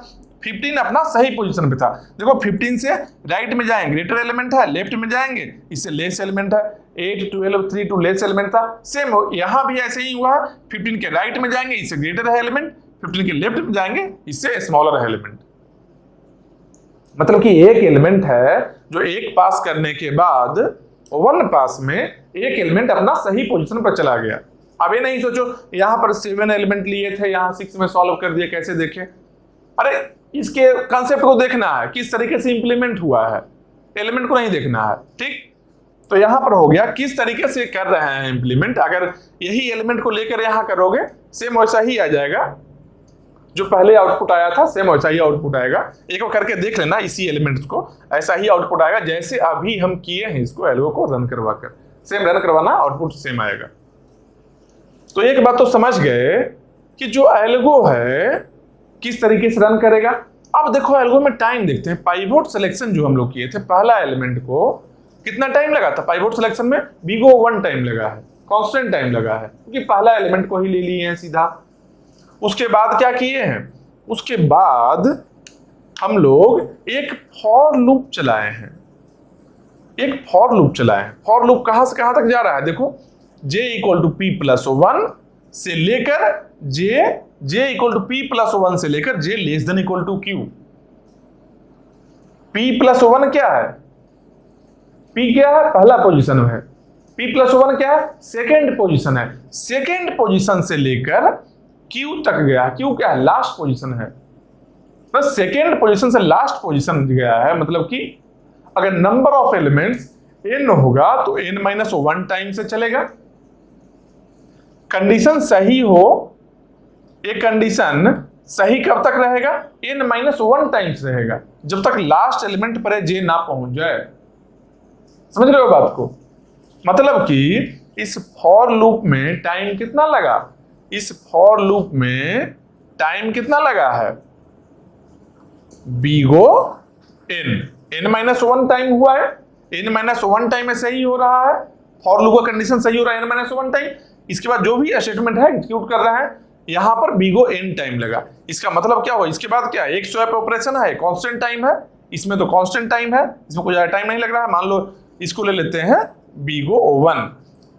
15 अपना सही पोजीशन पे था। देखो 15 से राइट में जाएंगे ग्रेटर एलिमेंट है, लेफ्ट में जाएंगे इससे लेस एलिमेंट है, 8 12 3 2 लेस एलिमेंट था। सेम यहां भी ऐसे ही हुआ है, 15 के राइट में जाएंगे इससे ग्रेटर है एलिमेंट, 15 के लेफ्ट में जाएंगे इससे स्मॉलर है एलिमेंट। मतलब कि एक एलिमेंट है जो एक पास करने के बाद 1 पास में एक एलिमेंट अपना सही पोजीशन पर चला गया। अब ये नहीं सोचो यहां पर 7 एलिमेंट लिए थे, यहां 6 में सॉल्व कर दिए, कैसे देखें? अरे इसके कंसेप्ट को देखना है, किस तरीके से इंप्लीमेंट हुआ है, एलिमेंट को नहीं देखना है। ठीक, तो यहां पर हो गया किस तरीके से कर रहे हैं इंप्लीमेंट। अगर यही एलिमेंट को लेकर यहां करोगे सेम वैसा ही आ जाएगा, जो पहले आउटपुट आया था सेम वैसा ही आउटपुट आएगा। एक बार करके देख लेना, इसी एलिमेंट्स को ऐसा ही आउटपुट आएगा जैसे अभी हम किए हैं इसको, एल्गो को रन करवा कर, सेम रन करवाना, आउटपुट सेम आएगा। तो एक बात तो समझ गए कि जो एल्गो है किस तरीके से रन करेगा। अब देखो एल्गो में टाइम देखते हैं। पाइवोट सिलेक्शन जो हम लोग किए थे, पहला एलिमेंट को कितना टाइम लगा था पाइवोट सिलेक्शन में? बिगो 1 टाइम लगा है, कांस्टेंट टाइम लगा है, क्योंकि पहला एलिमेंट को ही ले लिए हैं सीधा। उसके बाद क्या किए हैं? उसके बाद हम लोग एक फॉर लूप चलाए हैं, एक फॉर लूप चलाए हैं। फॉर लूप कहां से कहां तक जा रहा है? देखो j equal to P plus 1 से लेकर j equal to P plus 1 से लेकर j less than equal to q। p plus 1 क्या है? p क्या है? पहला पोजीशन है। p प्लस 1 क्या है? सेकेंड पोजीशन है। सेकेंड पोजीशन से लेकर q तक गया। q क्या है? लास्ट पोजीशन है। बस सेकेंड पोजीशन से लास्ट पोजीशन गया है, मतलब कि अगर नंबर ऑफ एलिमेंट्स n होगा तो n-1 टाइम से चलेगा। कंडीशन सही हो, एक कंडीशन सही कब तक रहेगा? n-1 टाइम्स रहेगा, जब तक लास्ट एलिमेंट पर j ना पहुंच जाए। समझ रहे हो बात को? मतलब कि इस फॉर लूप में टाइम कितना लगा? इस फॉर लूप में टाइम कितना लगा है? बिगो n-1 टाइम हुआ है। n-1 टाइम में सही हो रहा है, फॉर लूप का कंडीशन सही हो रहा है n-1 टाइम। इसके बाद जो भी स्टेटमेंट है एग्जीक्यूट कर रहा है, यहां पर बिगो n टाइम लगा। इसका मतलब क्या हुआ? इसके बाद क्या है? एक स्वैप ऑपरेशन है, कांस्टेंट टाइम है, इसमें तो कांस्टेंट टाइम है, इसमें कोई ज्यादा टाइम नहीं लग रहा है। मान लो इसको ले लेते हैं बिगो 1,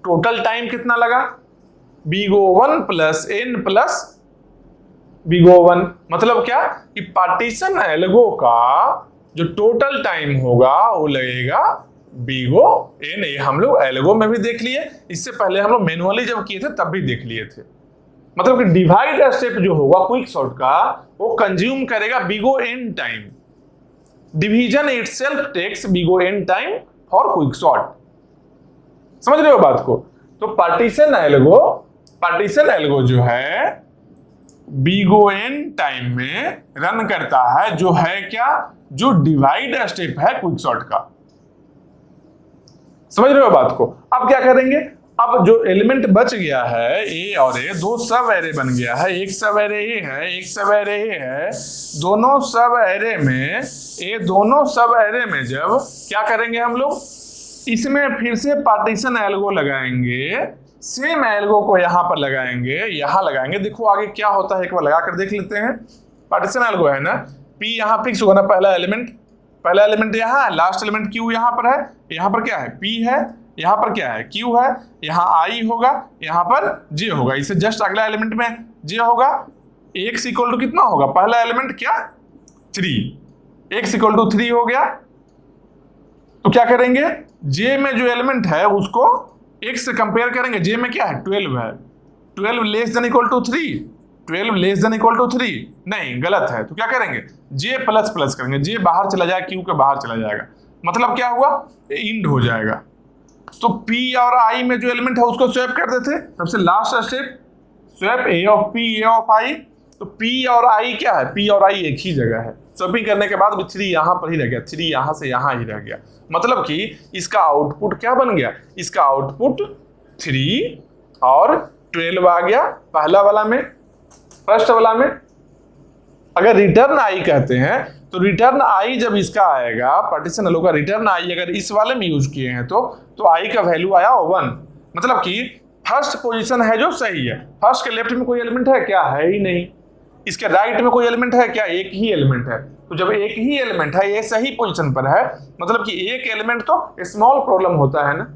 टोटल टाइम कितना लगा? बिगो 1 प्लस n प्लस बिगो 1। मतलब क्या कि पार्टीशन एल्गो का जो टोटल टाइम होगा वो लगेगा बिगो n। ये हम लोग एल्गो में भी देख लिए, इससे पहले हम लोग मैनुअली जब किए थे तब भी देख लिए थे। मतलब कि डिवाइड स्टेप जो होगा क्विक सॉर्ट का, वो कंज्यूम करेगा big O n time. Division itself takes big O n time for quick sort. समझ रहे हो बात को? तो पार्टीशन एल्गो जो है बिगो n टाइम में रन करता है, जो है क्या? जो डिवाइड स्टेप है क्विक सॉर्ट का। समझ रहे हो बात को? अब क्या करेंगे? अब जो एलिमेंट बच गया है ए और ए, दो सब एरे बन गया है। एक सब एरे ए है, एक सब एरे ए है। दोनों सब एरे में जब क्या करेंगे हम लोग? इसमें फिर से पार्टीशन एल्गो लगाएंगे, सेम एल्गो को यहां पर लगाएंगे, यहां लगाएंगे। देखो आगे क्या होता है, एक बार लगा कर देख लेते हैं। पार्टीशन एल्गो है ना, p यहां फिक्स होगा ना, पहला एलिमेंट यहां है, लास्ट एलिमेंट q यहां पर है, यहां पर क्या है? p है, यहां पर क्या है? q है, यहां i होगा, यहां पर j होगा। इसे जस्ट अगला एलिमेंट में j होगा। x इक्वल टू कितना होगा? पहला एलिमेंट क्या? 3। x इक्वल टू 3 हो गया। तो क्या करेंगे? j में जो एलिमेंट है उसको x से कंपेयर करेंगे। j में क्या है? 12 है। 12 less than equal to 3, 12 less than equal to 3 नहीं, गलत है। तो क्या करेंगे? j प्लस प्लस करेंगे, j बाहर चला जाएगा, q के बाहर चला जाएगा। मतलब क्या हुआ? इंड हो जाएगा। तो p और i में जो एलिमेंट है उसको स्वैप कर देते। सबसे last step swap a of p a of i। तो p और i क्या है? p और i एक ही जगह है। स्वैपिंग करने के बाद भी 3 यहां पर ही रह गया, 3 यहां से यहां ही रह गया। मतलब कि इसका आउटपुट क्या बन गया? इसका आउटपुट 3 और 12 आ गया पहला वाला में, फर्स्ट वाला में। अगर रिटर्न आई कहते हैं तो रिटर्न आई जब इसका आएगा, पार्टीशन एल्गो का रिटर्न आई अगर इस वाले में यूज किए हैं तो आई का वैल्यू आया 1। मतलब कि फर्स्ट पोजीशन है जो सही है। फर्स्ट के लेफ्ट में कोई एलिमेंट है क्या? है ही नहीं। इसके राइट में कोई एलिमेंट है क्या? एक ही एलिमेंट है। तो जब एक ही एलिमेंट है, ये सही पोजीशन पर है, मतलब कि एक एलिमेंट तो स्मॉल प्रॉब्लम होता है ना,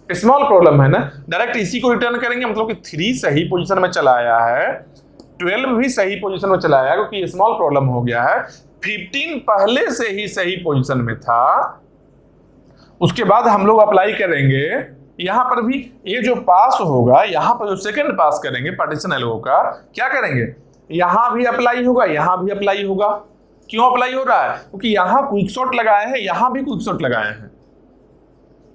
स्मॉल प्रॉब्लम है ना। डायरेक्ट इसी को रिटर्न करेंगे, मतलब कि 3 सही पोजीशन में चला आया है, 12 भी सही पोजीशन में चला आया, क्योंकि स्मॉल प्रॉब्लम हो गया है। 15 पहले से ही सही पोजीशन में था। उसके बाद हम लोग अप्लाई करेंगे, यहां पर भी ये जो पास होगा, यहां पर जो सेकंड पास करेंगे पार्टीशन एल्गो का, क्या करेंगे, यहां भी अप्लाई होगा, यहां भी अप्लाई होगा। क्यों अप्लाई हो रहा है? क्योंकि यहां क्विक शॉर्ट लगाए हैं, यहां भी क्विक शॉर्ट लगाए हैं।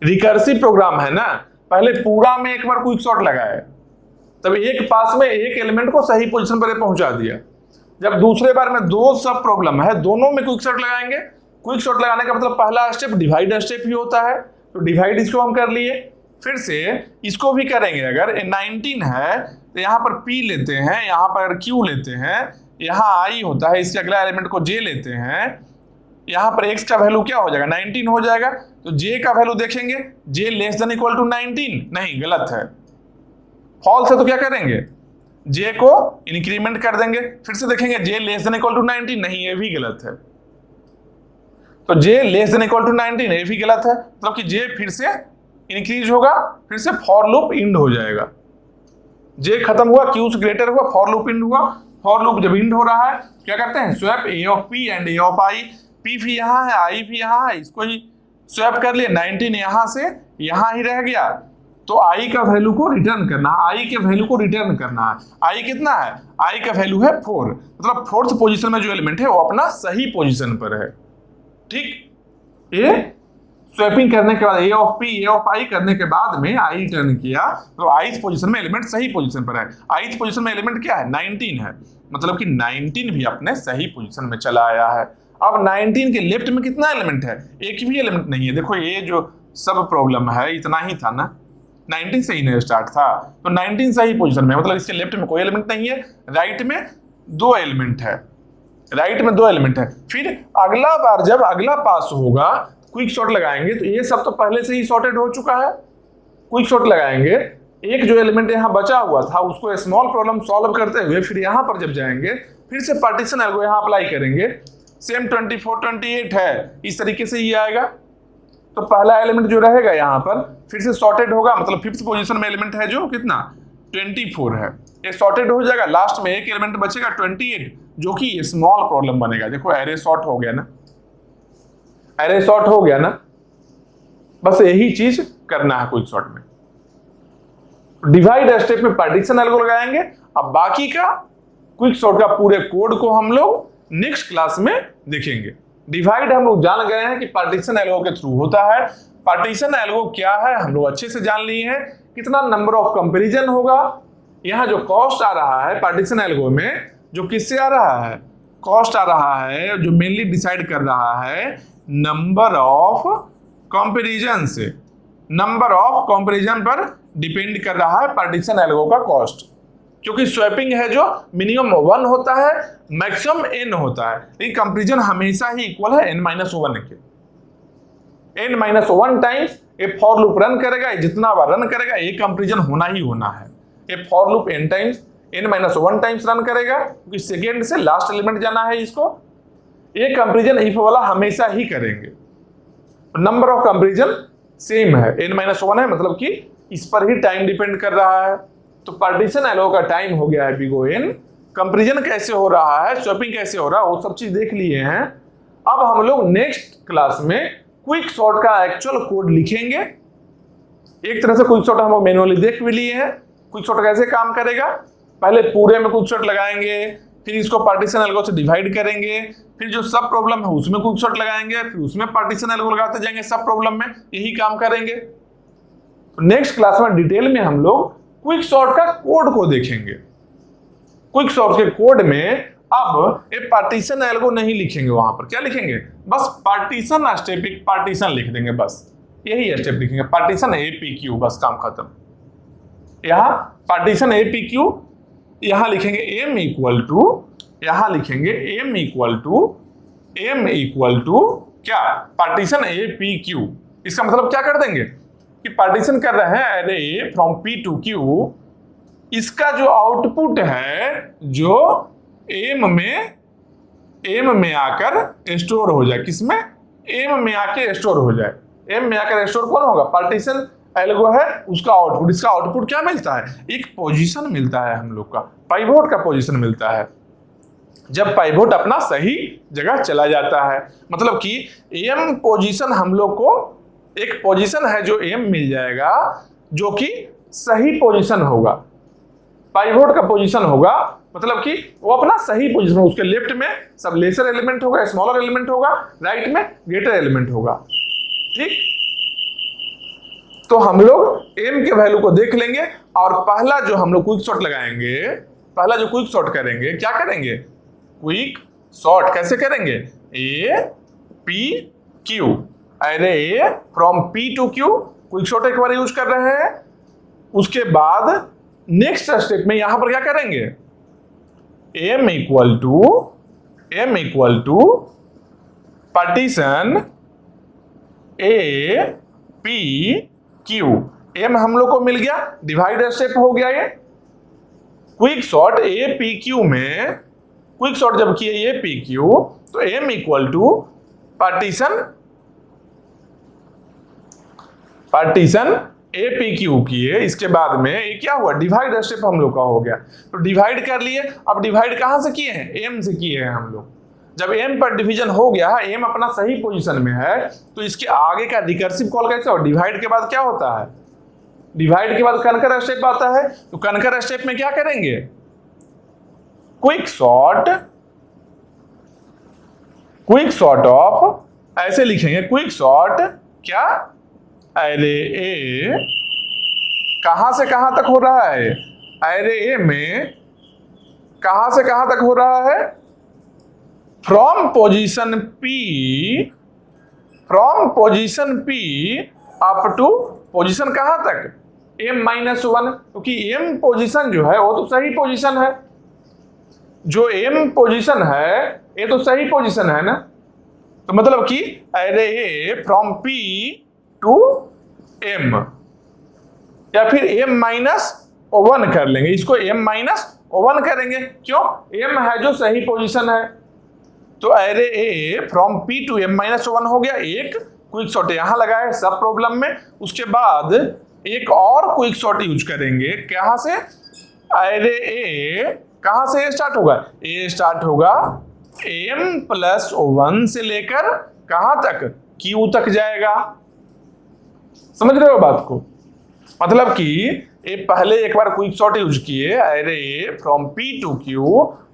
रिकर्सिव प्रोग्राम है ना, पहले पूरा में एक बार क्विक शॉर्ट लगाए, तब एक पास में एक एलिमेंट को सही पोजीशन पर पहुंचा दिया। जब दूसरे बार में दो सब प्रॉब्लम है, दोनों में क्विक शॉर्ट लगाएंगे। क्विक शॉट लगाने का मतलब पहला स्टेप डिवाइड स्टेप ही होता है, तो डिवाइड इसको हम कर लिए। फिर से इसको भी करेंगे। अगर 19 है तो यहाँ पर P लेते हैं, यहाँ पर Q लेते हैं, यहाँ I होता है, इसके अगला एलिमेंट को J लेते हैं। यहाँ पर X का वैल्यू क्या हो जाएगा, 19 हो जाएगा। तो J का वैल्यू देखेंगे, J less than equal to 19, नहीं गलत है, फॉल्स है। तो क्या करेंगे, J को इंक्रीमेंट कर देंगे। फिर से देखेंगे J less than equal to 19, नहीं ये भी गलत है। तो J less than equal to 19 ये भी गलत है, मतलब कि J फिर से इंक्रीज होगा, फिर से फॉर लूप इंड हो जाएगा। J खत्म हुआ, Q से ग्रेटर हुआ, फॉर लूप इंड हुआ। फॉर लूप जब इंड हो रहा है क्या करते हैं, swap A of P and A of I। P भी यहाँ है, I भी यहाँ है, इसको ही स्वैप कर लिए। 19 यहाँ से यहाँ ही रह गया, तो I का वैल्यू को रिटर्न करना है, I के वैल्यू को रिटर्न करना है। I कितना है, I का वैल्यू है 4, मतलब फोर्थ पोजीशन में जो एलिमेंट है वो अपना सही पोजीशन पर है। ठीक, ये स्वैपिंग करने के बाद A of P A of I करने के बाद में I रिटर्न किया, तो ith पोजीशन में एलिमेंट सही पोजीशन पर है। ith पोजीशन में एलिमेंट क्या है, 19 है, मतलब कि 19 भी अपने सही पोजीशन में चला आया है। अब 19 के लेफ्ट में कितना एलिमेंट है, एक भी एलिमेंट नहीं है। देखो ये जो सब प्रॉब्लम है इतना ही था ना, 19 से ही नहीं स्टार्ट था, तो 19 सही पोजीशन में, मतलब इसके लेफ्ट में कोई एलिमेंट नहीं है, राइट में 2 एलिमेंट है, राइट में 2 एलिमेंट है। फिर अगला बार जब अगला पास होगा क्विक शॉट लगाएंगे, तो ये सब तो पहले से ही सॉर्टेड हो चुका है। क्विक शॉट लगाएंगे, एक जो एलिमेंट यहाँ बचा हुआ था उसको स्मॉल प्रॉब्लम सॉल्व करते हुए फिर यहाँ पर जब जाएंगे, फिर से पार्टीशन एल्गो यहाँ अप्लाई करेंगे। सेम 24 28 है, इस तरीके से ये आएगा। तो पहला एलिमेंट जो रहेगा यहाँ पर फिर से सॉर्टेड होगा, मतलब फिफ्थ पोजीशन में एलिमेंट है जो कितना 24 है, ये सॉर्टेड हो जाएगा। लास्ट में एक एलिमेंट बचेगा 28, जो कि स्मॉल प्रॉब्लम बनेगा। देखो एरे सॉर्ट हो गया ना, एरे सॉर्ट हो गया ना, बस यही चीज करना है क्विक सॉर्ट में। डिवाइड स्टेप में पार्टीशन एल्गो लगाएंगे। अब बाकी का क्विक सॉर्ट का पूरे कोड को हम लोग नेक्स्ट क्लास में देखेंगे। डिवाइड हम लोग जान गए हैं कि पार्टीशन एल्गो के थ्रू होता है। पार्टीशन एल्गो क्या है हम लोग अच्छे से जान लिए हैं। कितना नंबर ऑफ कंपैरिजन होगा, यहाँ जो कॉस्ट आ रहा है पार्टीशन एल्गो में, जो किससे आ रहा है, कॉस्ट आ रहा है, जो मेनली डिसाइड कर रहा है नंबर ऑफ कंपैरिजन से। नंबर ऑफ कंपैरिजन पर डिपेंड कर रहा है पार्टीशन एल्गो का कॉस्ट, क्योंकि स्वैपिंग है जो मिनिमम 1 होता है, मैक्सिमम n होता है, लेकिन कंपैरिजन हमेशा ही इक्वल है n-1 के। n-1 टाइम्स ये फॉर लूप रन करेगा, जितना बार रन करेगा ये कंपैरिजन होना ही होना है। ये for loop n times n-1 times run करेगा, क्योंकि सेकेंड से लास्ट एलिमेंट जाना है इसको। ये कंपैरिजन इफ वाला हमेशा ही करेंगे। नंबर ऑफ कंपैरिजन सेम है, n-1 है, मतलब कि इस पर ही टाइम डिपेंड कर रहा है। तो पार्टीशन एल्गो का टाइम हो गया है बिग O N। कंपैरिजन कैसे हो रहा है, स्वैपिंग कैसे हो रहा है, वो सब चीज देख लिए हैं। अब हम लोग नेक्स्ट क्लास में क्विक सॉर्ट का एक्चुअल कोड लिखेंगे। एक तरह से क्विक सॉर्ट हम लोग मैनुअली देख भी लिए हैं। क्विक सॉर्ट कैसे काम करेगा, पहले पूरे में क्विक सॉर्ट लगाएंगे, फिर इसको पार्टीशन एल्गो से डिवाइड करेंगे, फिर जो सब प्रॉब्लम है उसमें क्विक सॉर्ट लगाएंगे, फिर उसमें पार्टीशन एल्गो लगाते जाएंगे, सब प्रॉब्लम में यही काम करेंगे। तो नेक्स्ट क्लास में डिटेल में हम लोग क्विक सॉर्ट का कोड को देखेंगे। क्विक सॉर्ट के कोड में अब ये पार्टीशन एल्गो नहीं लिखेंगे, वहां पर क्या लिखेंगे, बस पार्टीशन स्टेप, एक पार्टीशन लिख देंगे, बस यही स्टेप लिखेंगे, पार्टीशन APQ, बस काम खत्म। यहाँ पार्टीशन APQ, यहाँ लिखेंगे m इक्वल टू, यहाँ लिखेंगे m इक्वल टू क्या, पार्टीशन APQ। इसका मतलब क्या कर देंगे कि पार्टीशन कर रहे हैं अरे फ्रॉम P टू Q, इसका जो आउटपुट है जो m में आकर स्टोर हो जाए, किसमें, m में आके स्टोर हो जाए। m में आकर स्टोर कौन होगा, पार्टीशन एल्गो है, उसका आउटपुट। इसका आउटपुट क्या मिलता है, एक पोजीशन मिलता है हम लोग का, पाइवोट का पोजीशन मिलता है। जब पाइवोट अपना सही जगह चला जाता है। मतलब कि एम पोजीशन हम लोग को एक पोजीशन है जो एम मिल जाएगा जो कि सही पोजीशन होगा, पाइवोट का पोजीशन होगा, मतलब कि वो अपना सही पोजीशन, उसके लेफ्ट में सब लेसर एलिमेंट होगा, स्मॉलर एलिमेंट होगा, राइट में ग्रेटर एलिमेंट होगा। ठीक, तो हम लोग एम के वैल्यू को देख लेंगे और पहला जो हम लोग क्विक शॉट लगाएंगे, पहला जो क्विक शॉट करेंगे, क्या करेंगे? क्विक शॉट कैसे करेंगे? A P Q, array from P to Q quick sort एक बार यूज कर रहे हैं। उसके बाद नेक्स्ट स्टेप में यहां पर क्या करेंगे? M equal to partition A P Q. M हम लोग को मिल गया, डिवाइड स्टेप हो गया ये। Quick sort A P Q में क्विक शॉट जब किए ए पी क्यू तो M equal to partition A P Q किए, इसके बाद में ये क्या हुआ? डिवाइड स्टेप हम लोग का हो गया। तो डिवाइड कर लिए। अब डिवाइड कहां से किए हैं? एम से किए हैं हम लोग। जब एम पर डिवीजन हो गया है, एम अपना सही पोजीशन में है, तो इसके आगे का रिकर्सिव कॉल कैसे हो? डिवाइड के बाद क्या होता है? डिवाइड के बाद कनकर स्टेप आता है। तो कनकर स्टेप में क्या करेंगे? क्विक शॉट ऑफ, ऐसे लिखेंगे क्विक शॉट क्या? अरे ए कहां से कहां तक हो रहा है? अरे ए में कहां से कहां तक हो रहा है? From position P up to position कहां तक? m-1, क्योंकि m पोजीशन जो है वो तो सही पोजीशन है। जो m पोजीशन है ये तो सही पोजीशन है ना। तो मतलब कि अरे ये फ्रॉम p टू m, या फिर m-1 कर लेंगे, इसको m-1 करेंगे। क्यों? m है जो सही पोजीशन है। तो अरे A from p to m-1 हो गया। एक क्विक शॉट यहां लगाए सब प्रॉब्लम में। उसके बाद एक और क्विक शॉट यूज करेंगे, कहां से? अरे ए कहां से स्टार्ट होगा? ए स्टार्ट होगा m+1 से लेकर कहां तक? q तक जाएगा। समझ रहे हो बात को? मतलब कि ये पहले एक बार क्विक शॉट यूज किए, array A from p to q,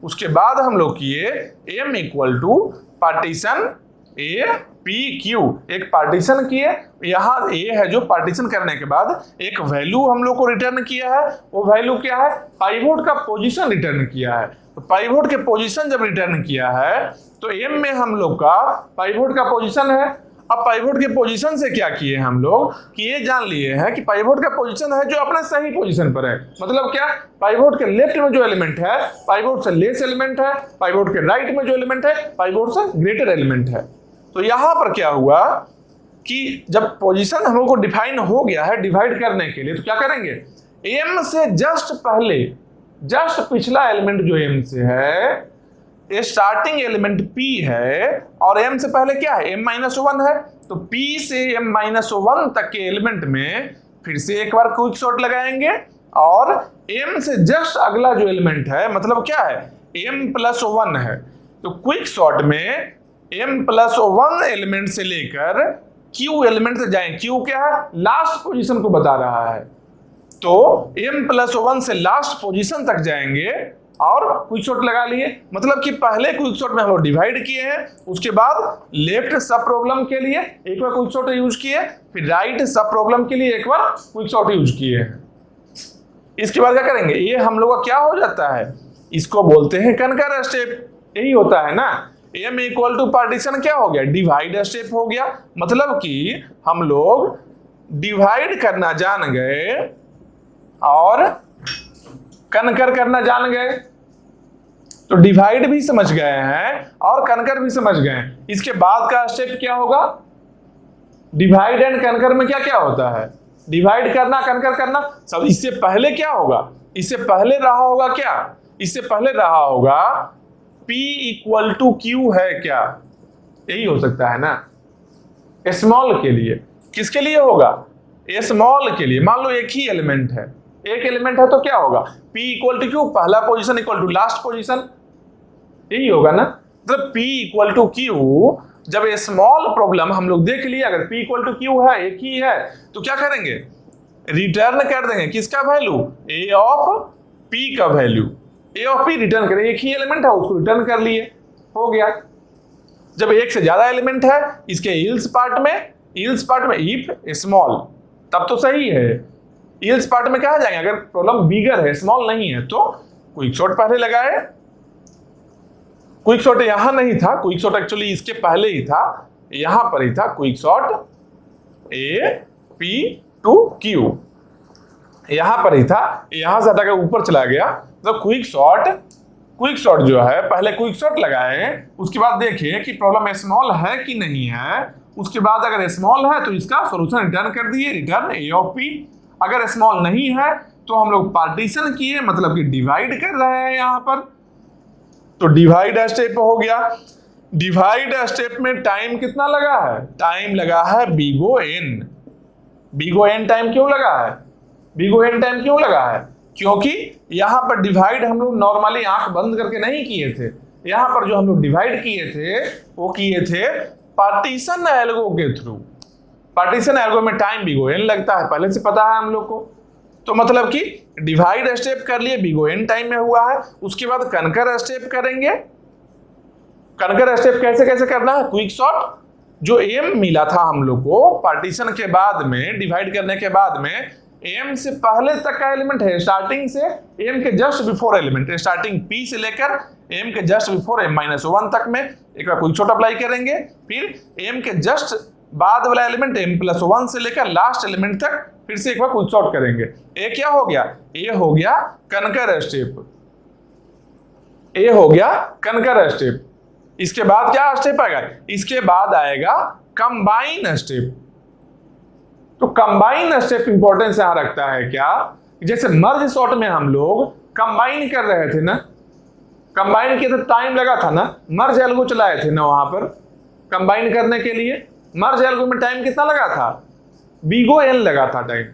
उसके बाद हम लोग किए m equal to partition A P Q, एक पार्टीशन किए। यहां ए है जो पार्टीशन करने के बाद एक वैल्यू हम लोग को रिटर्न किया है। वो वैल्यू क्या है? पाइवोट का पोजीशन रिटर्न किया है। तो पाइवोट के पोजीशन जब रिटर्न किया है तो एम में हम लोग का पाइवोट का पोजीशन है। अब पाइवोट के पोजीशन से क्या किए हम लोग कि ये जान लिए हैं कि पाइवोट का पोजीशन है जो अपना सही पोजीशन पर है। मतलब क्या? पाइवोट के लेफ्ट में जो एलिमेंट है पाइवोट से लेस एलिमेंट है, पाइवोट के राइट में जो एलिमेंट है पाइवोट से ग्रेटर एलिमेंट है। तो यहां पर क्या हुआ कि जब पोजीशन हम लोग को डिफाइन हो गया है डिवाइड करने के लिए, तो क्या करेंगे? एम से जस्ट पहले, जस्ट पिछला एलिमेंट जो एम से है, ये स्टार्टिंग एलिमेंट p है और m से पहले क्या है? m-1 है। तो p से m-1 तक के एलिमेंट में फिर से एक बार क्विक शॉट लगाएंगे और m से जस्ट अगला जो एलिमेंट है, मतलब क्या है? m+1 है। तो क्विक शॉट में m+1 एलिमेंट से लेकर q एलिमेंट से जाएं। q क्या है? लास्ट पोजीशन को बता रहा है। तो m+1 से लास्ट पोजीशन तक जाएंगे और क्विक शॉट लगा लिए। मतलब कि पहले क्विक शॉट में हम लोग डिवाइड किए हैं, उसके बाद लेफ्ट सब प्रॉब्लम के लिए एक बार क्विक शॉट यूज किए, फिर राइट सब प्रॉब्लम के लिए एक बार क्विक शॉट यूज किए हैं। इसके बाद क्या करेंगे? ये हम लोग का क्या हो जाता है? इसको बोलते हैं कनकर स्टेप। यही होता है ना। m इक्वल टू पार्टीशन क्या हो गया? डिवाइड स्टेप हो गया। मतलब कि हम लोग डिवाइड करना जान गए और कनकर करना जान गए। तो डिवाइड भी समझ गए हैं और कनकर भी समझ गए हैं। इसके बाद का स्टेप क्या होगा? डिवाइड एंड कनकर में क्या क्या होता है? डिवाइड करना, कनकर करना सब। इससे पहले क्या होगा? इससे पहले रहा होगा क्या? इससे पहले रहा होगा P इक्वल टू Q है क्या? यही हो सकता है ना। स्मॉल के लिए। किसके लिए होगा? स्मॉल के लिए। मान लो एक ही एलिमेंट है, एक एलिमेंट है तो क्या होगा? P इक्वल टू Q, पहला position equal to last position. यही होगा ना, मतलब P इक्वल टू क्यू। जब स्मॉल प्रॉब्लम हम लोग देख लिए, अगर P इक्वल टू क्यू है, एक ही है, तो क्या करेंगे, रिटर्न कर देंगे किसका वैल्यू, A ऑफ P का value, A of P return करें, एक ही एलिमेंट है उसको रिटर्न कर लिए, हो गया। जब एक से ज्यादा एलिमेंट है इसके इल्स पार्ट में इफ स्मॉल, तब तो सही है। इल्स पार्ट में कहा जाएंगे, अगर प्रॉब्लम बिगर है स्मॉल नहीं है तो क्विक सॉर्ट पहले लगाए। क्विक सॉर्ट यहां नहीं था, क्विक सॉर्ट एक्चुअली इसके पहले ही था, यहां पर ही था quick sort A P to Q, यहां पर ही था, यहां से हटाकर ऊपर चला गया। तो क्विक सॉर्ट जो है, पहले क्विक सॉर्ट लगाए, उसके बाद देखिए कि प्रॉब्लम स्मॉल है कि नहीं है, उसके बाद अगर स्मॉल है तो इसका सॉल्यूशन रिटर्न कर दिए, रिटर्न A ऑफ P। अगर स्मॉल नहीं है तो हम लोग पार्टीशन किए, मतलब कि डिवाइड कर रहे हैं यहां पर, तो डिवाइड स्टेप हो गया। डिवाइड स्टेप में टाइम कितना लगा है, टाइम लगा है बिगो एन टाइम क्यों लगा है, बिगो एन टाइम क्यों लगा है, क्योंकि यहां पर डिवाइड हम लोग नॉर्मली आंख बंद करके नहीं किए थे, यहां पर जो हम लोग डिवाइड किए थे वो किए थे पार्टीशन एल्गो के थ्रू। पार्टीशन एल्गो में टाइम बिगो एन लगता है, पहले से पता है हम लोग को, तो मतलब कि डिवाइड स्टेप कर लिए, बिगो एन टाइम में हुआ है। उसके बाद कनकर स्टेप करेंगे। कनकर स्टेप कैसे कैसे करना है, क्विक सॉर्ट जो एम मिला था हम लोग को पार्टीशन के बाद में, डिवाइड करने के बाद में, एम से पहले तक का एलिमेंट है, स्टार्टिंग से एम के just before element, starting P से लेकर एम के जस्ट बिफोर एम माइनस 1 तक में एक बार क्विक सॉर्ट अप्लाई करेंगे। फिर एम के जस्ट बाद वाला एलिमेंट एम प्लस 1 से लेकर लास्ट एलिमेंट तक फिर से एक बार क्विक सॉर्ट करेंगे। ए क्या हो गया, ए हो गया कनकर स्टेप, ए हो गया कनकर स्टेप। इसके बाद क्या स्टेप आएगा, इसके बाद आएगा कंबाइन स्टेप। तो कंबाइन स्टेप इंपॉर्टेंस यहां रखता है क्या, जैसे मर्ज सॉर्ट में हम लोग कंबाइन कर रहे थे ना, कंबाइन किया तो टाइम लगा था ना, मर्ज एल्गो चलाए थे ना वहां पर कंबाइन करने के लिए, मर्ज एल्गो में टाइम कितना लगा था, बिगो एन लगा था टाइम।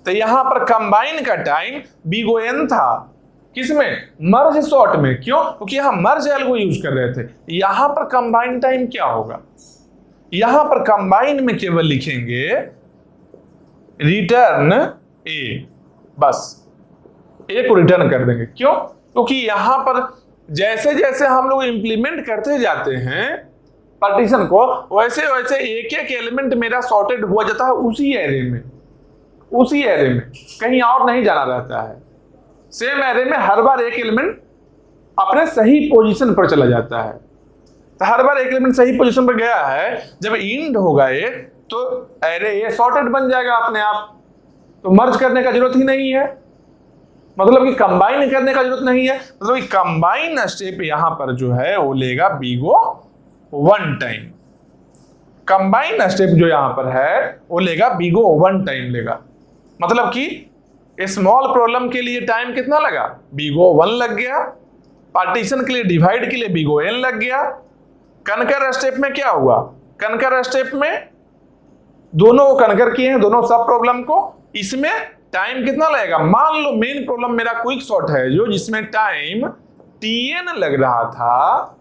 तो यहां पर कंबाइन का टाइम बिगो एन था, किसमें, मर्ज सॉर्ट में। क्यों, क्योंकि यहां मर्ज एल्गो यूज कर रहे थे। यहां पर कंबाइन टाइम क्या होगा, यहां पर कंबाइन में केवल लिखेंगे रिटर्न ए, बस ए को रिटर्न कर देंगे। क्यों, क्योंकि यहां पर जैसे जैसे हम लोग इंप्लीमेंट करते जाते हैं पार्टीशन को, वैसे वैसे एक एक एलिमेंट मेरा सॉर्टेड हुआ जाता है उसी एरे में, कहीं और नहीं जाना रहता है। सेम एरे में हर बार एक एलिमेंट अपने सही पोजीशन पर चला जाता है। तो हर बार एक एलिमेंट सही पोजीशन पर गया है, जब इंड होगा ये तो एरे ये सॉर्टेड बन जाएगा अपने आप, तो मर्ज करने का जरूरत ही नहीं है, मतलब कि कंबाइन करने का जरूरत नहीं है। मतलब कि कंबाइन स्टेप यहां पर जो है वो लेगा बिगो 1 टाइम, कंबाइन स्टेप जो यहां पर है वो लेगा बिगो 1 टाइम लेगा। मतलब कि स्मॉल प्रॉब्लम के लिए टाइम कितना लगा, बिगो 1 लग गया, पार्टीशन के लिए डिवाइड के लिए बिगो एन लग गया। कनकर स्टेप में क्या हुआ, कनकर स्टेप में दोनों को कनकर किए हैं, दोनों सब प्रॉब्लम को, इसमें टाइम कितना लगेगा, मान लो मेन प्रॉब्लम मेरा क्विक सॉर्ट है जो जिसमें टाइम tn लग रहा था,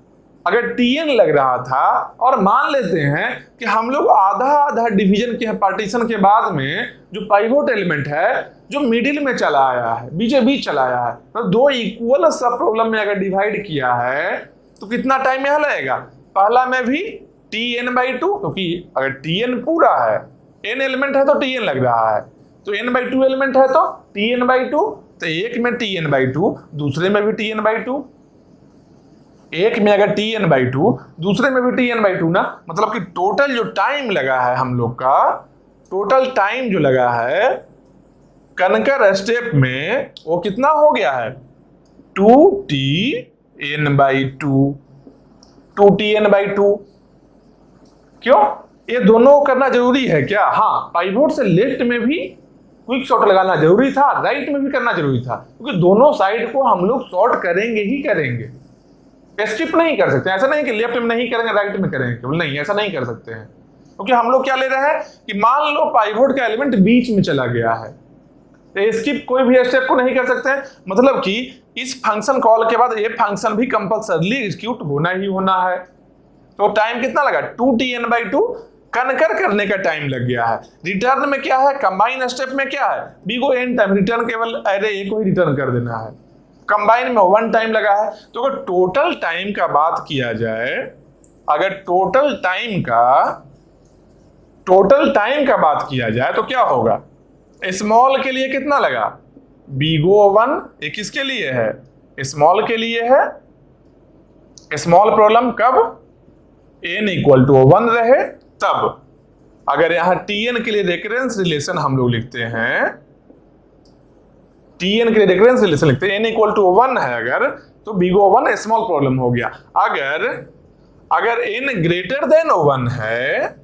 अगर tn लग रहा था और मान लेते हैं कि हम लोग आधा आधा डिवीजन के पार्टीशन के बाद में जो पाइवोट एलिमेंट है जो मिडिल में चला आया है, बीचों बीच चला आया है, तो दो इक्वल सब प्रॉब्लम में अगर डिवाइड किया है तो कितना टाइम यहां लगेगा, पहला में भी tn/2, क्योंकि अगर tn पूरा है, n एलिमेंट है तो tn लग रहा है, तो n/2 एलिमेंट है तो tn/2, तो एक में tn/2, दूसरे में भी tn/2, एक में अगर tn/2 दूसरे में भी tn/2 ना, मतलब कि टोटल जो टाइम लगा है हम लोग का, टोटल टाइम जो लगा है कनकर स्टेप में वो कितना हो गया है 2tn/2। क्यों, ये दोनों करना जरूरी है क्या, हाँ पाइवोट से लेफ्ट में भी क्विक सॉर्ट लगाना जरूरी था, राइट में भी करना जरूरी था, क्योंकि दोनों साइड को हम लोग सॉर्ट करेंगे ही करेंगे, स्किप नहीं कर सकते। ऐसा नहीं कि लेफ्ट में नहीं करेंगे राइट में करेंगे, नहीं ऐसा नहीं कर सकते हैं, क्योंकि हम लोग क्या ले रहे हैं कि मान लो पाइवोट का एलिमेंट बीच में चला गया है, स्किप कोई भी स्टेप को नहीं कर सकते हैं, मतलब कि इस फंक्शन कॉल के बाद ये फंक्शन भी कंपल्सरली एग्जीक्यूट होना ही होना है। तो टाइम कितना लगा 2tn/2 कनकर करने का टाइम लग गया है। रिटर्न में क्या है, कंबाइन स्टेप में क्या है, बिगो एन टाइम, रिटर्न केवल अरे ए को ही रिटर्न कर देना है। कंबाइन में 1 टाइम लगा है। तो अगर टोटल टाइम का बात किया जाए, अगर टोटल टाइम का बात किया जाए तो क्या होगा, स्मॉल के लिए कितना लगा बिगो 1, ये किसके लिए है, स्मॉल के लिए है। स्मॉल प्रॉब्लम कब n = 1 रहे तब। अगर यहां tn के लिए रेकरेंस रिलेशन हम लोग लिखते हैं, tn के लिए रेकरेंस रिलेशन लिखते हैं, n = 1 है अगर, तो बिगो 1 स्मॉल प्रॉब्लम हो गया। अगर n ग्रेटर देन 1 है,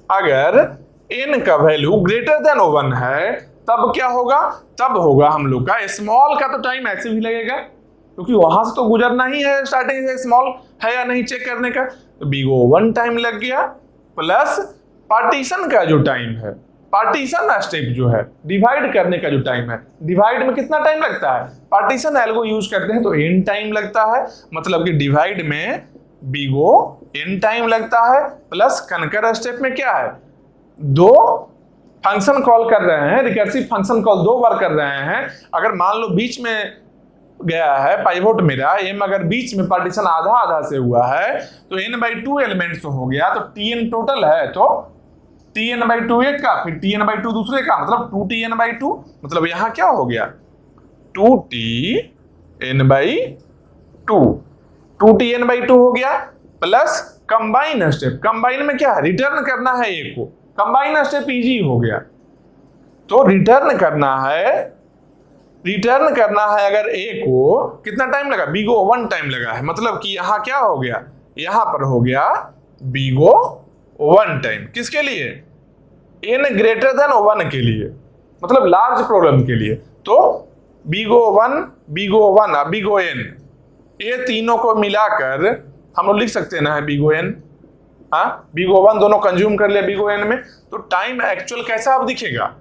अगर n का वैल्यू ग्रेटर देन 1 है, तब क्या होगा, तब होगा हम लोग का स्मॉल का तो टाइम ऐसे भी लगेगा, क्योंकि वहां से तो गुजरना ही है स्टार्टिंग से, स्मॉल है या नहीं चेक करने का। तो बिगो 1 टाइम लग गया, प्लस पार्टीशन का जो टाइम है, पार्टीशन स्टेप जो है, डिवाइड करने का जो टाइम है, डिवाइड में कितना टाइम लगता है, पार्टीशन एल्गो यूज करते हैं तो n टाइम लगता है, मतलब कि डिवाइड में बिगो n टाइम लगता है, प्लस कनकर स्टेप में क्या है, 2 फंक्शन कॉल कर रहे हैं, रिकर्सिव फंक्शन कॉल 2 बार कर रहे हैं। अगर मान लो बीच में गया है पाइवोट मेरा m, अगर बीच में पार्टीशन आधा से हुआ है तो n/2 एलिमेंट्स हो गया, तो tn टोटल है, तो tn/2 एक का, फिर tn/2 दूसरे का, मतलब 2tn/2, मतलब यहां क्या हो गया 2tn/2 हो गया, प्लस कंबाइन स्टेप, कंबाइन में क्या है, रिटर्न करना है ए को, कंबाइन स्टेप इजी हो गया। तो रिटर्न करना है अगर ए को, कितना टाइम लगा, बिगो 1 टाइम लगा है, मतलब कि यहां क्या हो गया, यहां पर हो गया बिगो 1 टाइम, किसके लिए, n ग्रेटर देन 1 के लिए, मतलब लार्ज प्रॉब्लम के लिए। तो बिगो 1, बिगो n, ये तीनों को मिलाकर हम लोग लिख सकते हैं ना, बिगो n, बिगो 1 दोनों कंज्यूम कर लिया बिगो n में। तो टाइम एक्चुअल कैसा अब दिखेगा,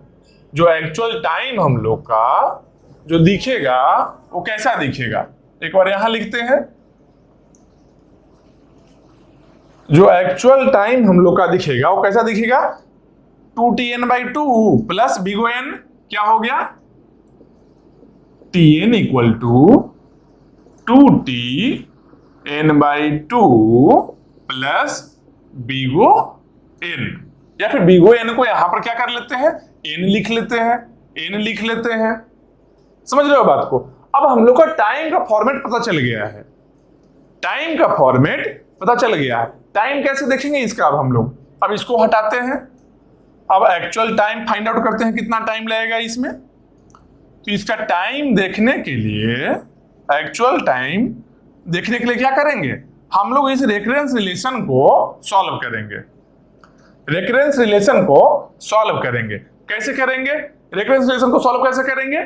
जो एक्चुअल टाइम हम लोग का जो दिखेगा वो कैसा दिखेगा, एक बार यहां लिखते हैं, जो एक्चुअल टाइम हम लोग का दिखेगा वो कैसा दिखेगा, 2tn/2 प्लस बिगो n, क्या हो गया, tn = 2tn/2 प्लस बिगो n, या फिर बिगो n को यहां पर क्या कर लेते हैं, n लिख लेते हैं, समझ रहे हो बात को। अब हम लोग का टाइम का फॉर्मेट पता चल गया है, टाइम कैसे देखेंगे इसका, अब इसको हटाते हैं, अब एक्चुअल टाइम फाइंड आउट करते हैं कितना टाइम लगेगा इसमें। तो इसका टाइम देखने के लिए, एक्चुअल टाइम देखने के लिए क्या करेंगे, हम लोग इस रेकरेंस रिलेशन को सॉल्व करेंगे। कैसे करेंगे रेकरेंस रिलेशन को सॉल्व, कैसे करेंगे,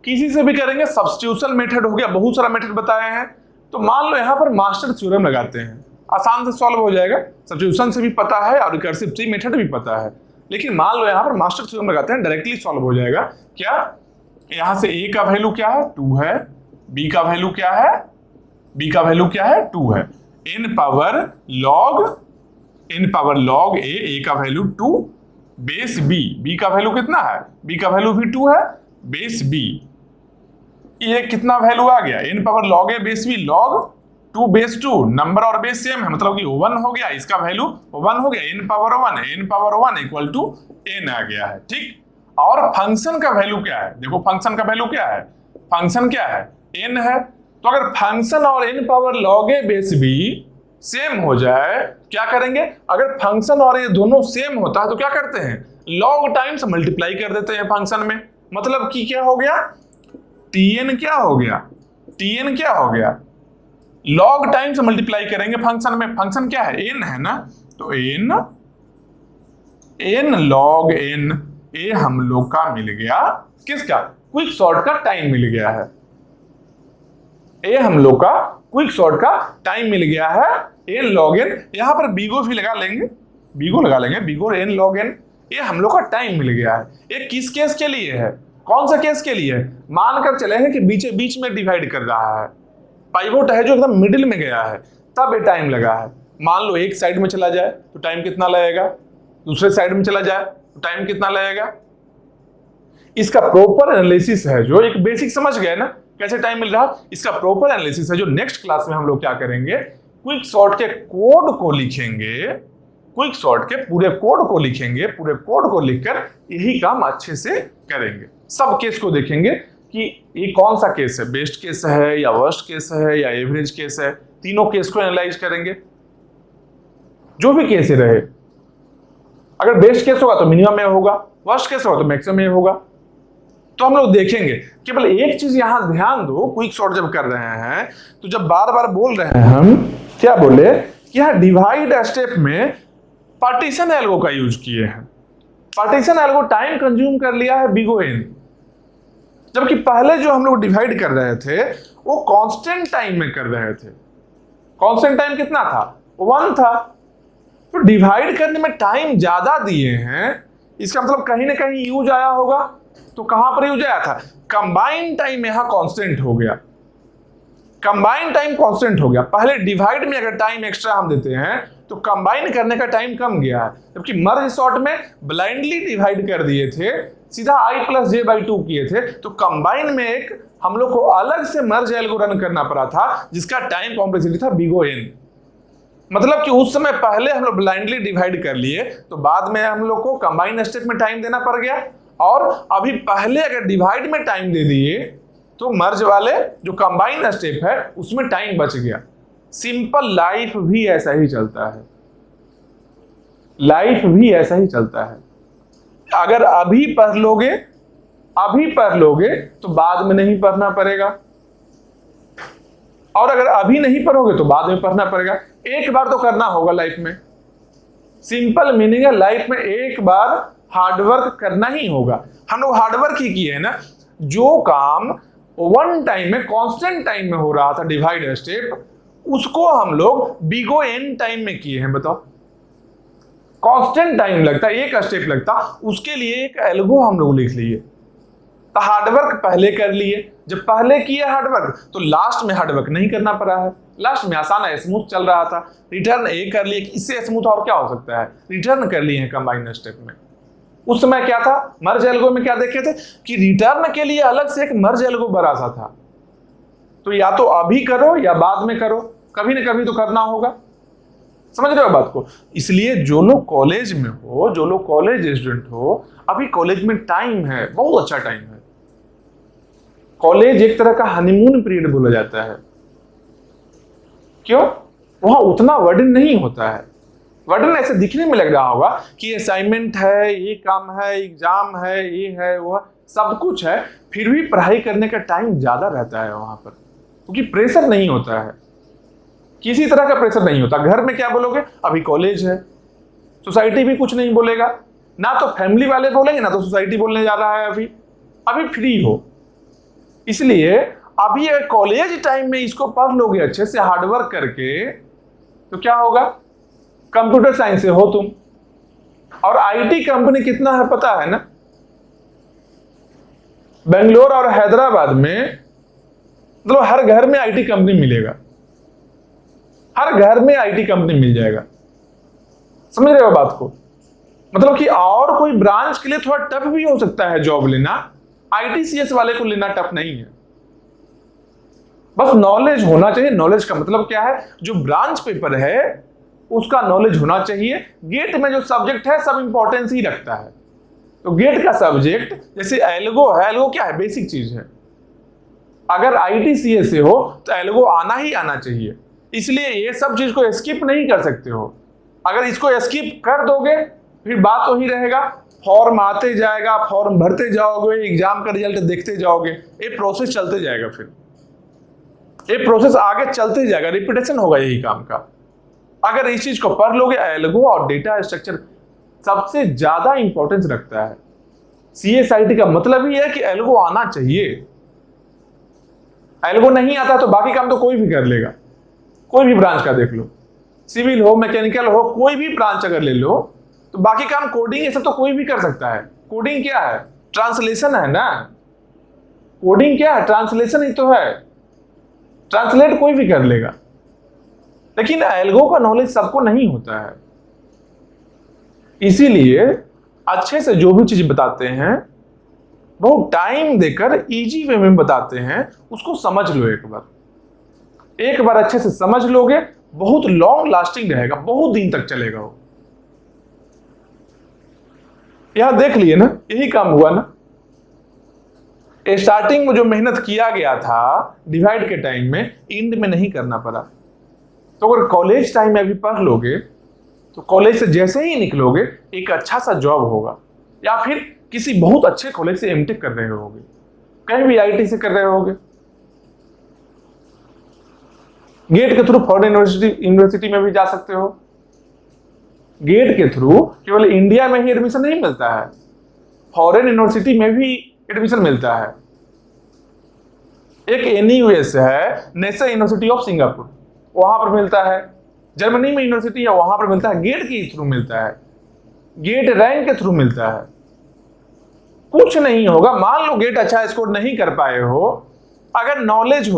किसी से भी करेंगे, सब्स्टिट्यूशन मेथड हो गया, बहुत सारा मेथड बताए हैं। तो मान लो यहां पर मास्टर थ्योरम लगाते हैं, आसान से सॉल्व हो जाएगा, सब्स्टिट्यूशन से भी पता है और रिकर्सिव ट्री मेथड भी पता है, लेकिन मान लो यहां पर मास्टर थ्योरम लगाते हैं, डायरेक्टली सॉल्व हो जाएगा। क्या, यहां से a का वैल्यू क्या है, 2 है, b का वैल्यू क्या है, 2 है, n पावर लॉग a का वैल्यू 2, बेस b का वैल्यू कितना है, b का वैल्यू भी 2 है, बेस b, ये कितना वैल्यू आ गया, n power log a base b log 2 base 2, number और बेस सेम है, मतलब कि 1 हो गया, इसका वैल्यू 1 हो गया, n power 1 equal to n आ गया है, ठीक। और फंक्शन का वैल्यू क्या है, देखो फंक्शन का वैल्यू क्या है, फंक्शन क्या है, n है। तो अगर फंक्शन और n power log a base b same हो जाए, क्या करेंगे, अगर फंक्शन और ये दोनों सेम होता है तो क्या करते हैं, लॉग टाइम्स मल्टीप्लाई कर देते हैं फंक्शन में, मतलब कि क्या हो गया, tn क्या हो गया, लॉग टाइम्स मल्टीप्लाई करेंगे फंक्शन में, फंक्शन क्या है, n है ना, तो n log n, ये हम लोग का मिल गया, किसका, क्विक सॉर्ट का टाइम मिल गया है, ये हम लोग का क्विक सॉर्ट का टाइम मिल गया है, n log n, यहां पर बिगो भी लगा लेंगे, बिगो n log n, ये हम लोग का टाइम मिल गया है। ये किस केस के लिए है, कौन सा केस के लिए? मानकर चले हैं कि बीच बीच में डिवाइड कर रहा है, पाइवोट है जो एकदम मिडिल में गया है, तब ये टाइम लगा है। मान लो एक साइड में चला जाए तो टाइम कितना लगेगा, दूसरे साइड में चला जाए तो टाइम कितना लगेगा। इसका प्रॉपर एनालिसिस है जो एक बेसिक समझ गए ना कैसे टाइम मिल रहा, इसका प्रॉपर एनालिसिस है जो नेक्स्ट क्लास में हम लोग क्या करेंगे, क्विक सॉर्ट के कोड को लिखेंगे, क्विक सॉर्ट के पूरे कोड को लिखेंगे, पूरे कोड को लिखकर यही काम अच्छे से करेंगे। सब केस को देखेंगे कि ये कौन सा केस है, बेस्ट केस है या वर्स्ट केस है या एवरेज केस है, तीनों केस को एनालाइज करेंगे। जो भी केस रहे, अगर बेस्ट केस होगा तो मिनिमम में होगा, वर्स्ट केस होगा तो मैक्सिमम में होगा। तो हम लोग देखेंगे। केवल एक चीज यहां ध्यान दो, क्विक सॉर्ट जब कर रहे हैं तो जब बार बार बोल रहे हैं हम क्या बोले कि यहां डिवाइड स्टेप में पार्टीशन एल्गो का यूज किए हैं। पार्टीशन एल्गो टाइम कंज्यूम कर लिया है बिग O N, जबकि पहले जो हम लोग डिवाइड कर रहे थे वो कांस्टेंट टाइम में कर रहे थे। कांस्टेंट टाइम कितना था? 1 था। तो डिवाइड करने में टाइम ज्यादा दिए हैं, इसका मतलब कहीं ना कहीं यूज आया होगा। तो कहां पर यूज आया था? कंबाइंड टाइम यहां कांस्टेंट हो गया, कंबाइंड टाइम कांस्टेंट हो गया। पहले डिवाइड में अगर टाइम एक्स्ट्रा हम देते हैं तो कंबाइन करने का टाइम कम गया है, जबकि मर्ज सॉर्ट में ब्लाइंडली डिवाइड कर दिए थे, सीधा i+j/2 किए थे। तो कंबाइन में एक हम लोग को अलग से मर्ज एल्गो रन करना पड़ा था जिसका टाइम कॉम्प्लेक्सिटी था बिग O N। मतलब कि उस समय पहले हम लोग ब्लाइंडली डिवाइड कर लिए तो बाद में हम लोग को कंबाइन स्टेप में टाइम देना पड़ गया, और अभी पहले अगर डिवाइड में टाइम दे दिए तो मर्ज वाले जो कंबाइन स्टेप है उसमें टाइम बच गया। सिंपल लाइफ भी ऐसा ही चलता है, लाइफ भी ऐसा ही चलता है। अगर अभी पढ़ लोगे तो बाद में नहीं पढ़ना पड़ेगा, और अगर अभी नहीं पढ़ोगे तो बाद में पढ़ना पड़ेगा। एक बार तो करना होगा लाइफ में। सिंपल मीनिंग है लाइफ में एक बार हार्डवर्क करना ही होगा। हम लोग हार्डवर्क ही किए हैं ना। जो काम 1 टाइम में कांस्टेंट टाइम में हो रहा था डिवाइड स्टेप, उसको हम लोग बिग O N टाइम में किए हैं। बताओ, कांस्टेंट टाइम लगता, एक स्टेप लगता, उसके लिए एक एल्गो हम लोग लिख लिए। तो हार्डवर्क पहले कर लिए, जब पहले किए हार्डवर्क तो लास्ट में हार्डवर्क नहीं करना पड़ा है, लास्ट में आसान है, स्मूथ चल रहा था। रिटर्न ए कर लिए, इससे स्मूथ और क्या हो सकता है, रिटर्न कर लिए हैं कंबाइन स्टेप में। उस समय क्या था, मर्ज एल्गो में क्या देखे थे कि रिटर्न के लिए अलग से एक मर्ज एल्गो बड़ा सा था। तो या तो अभी करो या बाद में करो, कभी ना कभी तो करना होगा। समझ रहे हो बात को? इसलिए जो लोग कॉलेज में हो, जो लोग कॉलेज स्टूडेंट हो, अभी कॉलेज में टाइम है, बहुत अच्छा टाइम है। कॉलेज एक तरह का हनीमून पीरियड बोला जाता है। क्यों? वहां उतना वर्डन नहीं होता है। वर्डन ऐसे दिखने में लग रहा होगा कि असाइनमेंट है, ये काम है, एग्जाम है, ये है, वो सब कुछ है, फिर भी पढ़ाई करने का टाइम ज्यादा रहता है वहां पर, क्योंकि प्रेशर नहीं होता है, किसी तरह का प्रेशर नहीं होता। घर में क्या बोलोगे, अभी कॉलेज है, सोसाइटी भी कुछ नहीं बोलेगा, ना तो फैमिली वाले बोलेंगे ना तो सोसाइटी बोलने जा रहा है। अभी फ्री हो, इसलिए अभी कॉलेज टाइम में इसको पढ़ लोगे अच्छे से हार्डवर्क करके तो क्या होगा, कंप्यूटर साइंस से हो तुम, और आईटी कंपनी कितना है पता है ना, बेंगलोर और हैदराबाद में मतलब हर घर में आईटी कंपनी मिलेगा, हर घर में आईटी कंपनी मिल जाएगा। समझ रहे हो बात को? मतलब कि और कोई ब्रांच के लिए थोड़ा टफ भी हो सकता है जॉब लेना, आईटीसीएस वाले को लेना टफ नहीं है। बस नॉलेज होना चाहिए। नॉलेज का मतलब क्या है, जो ब्रांच पेपर है उसका नॉलेज होना चाहिए। गेट में जो सब्जेक्ट है सब इंपॉर्टेंस ही रखता है, तो गेट का सब्जेक्ट जैसे एल्गो है, एल्गो क्या है, बेसिक चीज है। अगर आईटीसीएस से हो तो एल्गो आना ही आना चाहिए, इसलिए ये सब चीज को स्किप नहीं कर सकते हो। अगर इसको स्किप कर दोगे फिर बात वही रहेगा, फॉर्म आते जाएगा, फॉर्म भरते जाओगे, एग्जाम का रिजल्ट देखते जाओगे, ये प्रोसेस चलते जाएगा, फिर ये प्रोसेस आगे चलते जाएगा, रिपीटेशन होगा यही काम का। अगर इस चीज को पढ़ लोगे, एल्गो और डेटा स्ट्रक्चर सबसे ज्यादा इंपॉर्टेंस रखता है। सीएसआईटी का मतलब ही है कि एल्गो आना चाहिए। एल्गो नहीं आता तो बाकी काम तो कोई भी कर लेगा, कोई भी ब्रांच का देख लो, सिविल हो, मैकेनिकल हो, कोई भी ब्रांच अगर ले लो तो बाकी काम कोडिंग ये सब तो कोई भी कर सकता है। कोडिंग क्या है, ट्रांसलेशन है ना, कोडिंग क्या है? ट्रांसलेशन ही तो है। ट्रांसलेट कोई भी कर लेगा, लेकिन एल्गो का नॉलेज सबको नहीं होता है। इसीलिए अच्छे से जो भी चीज बताते हैं बहुत टाइम देकर इजी वे में बताते हैं, उसको समझ लो। एक बार अच्छे से समझ लोगे, बहुत लॉन्ग लास्टिंग रहेगा, बहुत दिन तक चलेगा वो। यहां देख लिए ना, यही काम हुआ ना। स्टार्टिंग में जो मेहनत किया गया था डिवाइड के टाइम में, एंड में नहीं करना पड़ा। तो अगर कॉलेज टाइम में अभी पढ़ लोगे तो कॉलेज से जैसे ही निकलोगे एक अच्छा सा जॉब होगा, या फिर किसी बहुत अच्छे कॉलेज से एमटेक कर रहे होगे, कहीं भी आईटी से कर रहे होगे, गेट के थ्रू फॉरेन यूनिवर्सिटी में भी जा सकते हो। गेट के थ्रू केवल इंडिया में ही एडमिशन नहीं मिलता है, फॉरेन यूनिवर्सिटी में भी एडमिशन मिलता है। एक एनयूएस है, नेशनल यूनिवर्सिटी ऑफ सिंगापुर, वहां पर मिलता है। जर्मनी में यूनिवर्सिटी है, वहां पर मिलता है, गेट के थ्रू मिलता है, गेट रैंक के थ्रू मिलता है। कुछ नहीं होगा, मान लो गेट अच्छा स्कोर नहीं कर पाए हो, अगर नॉलेज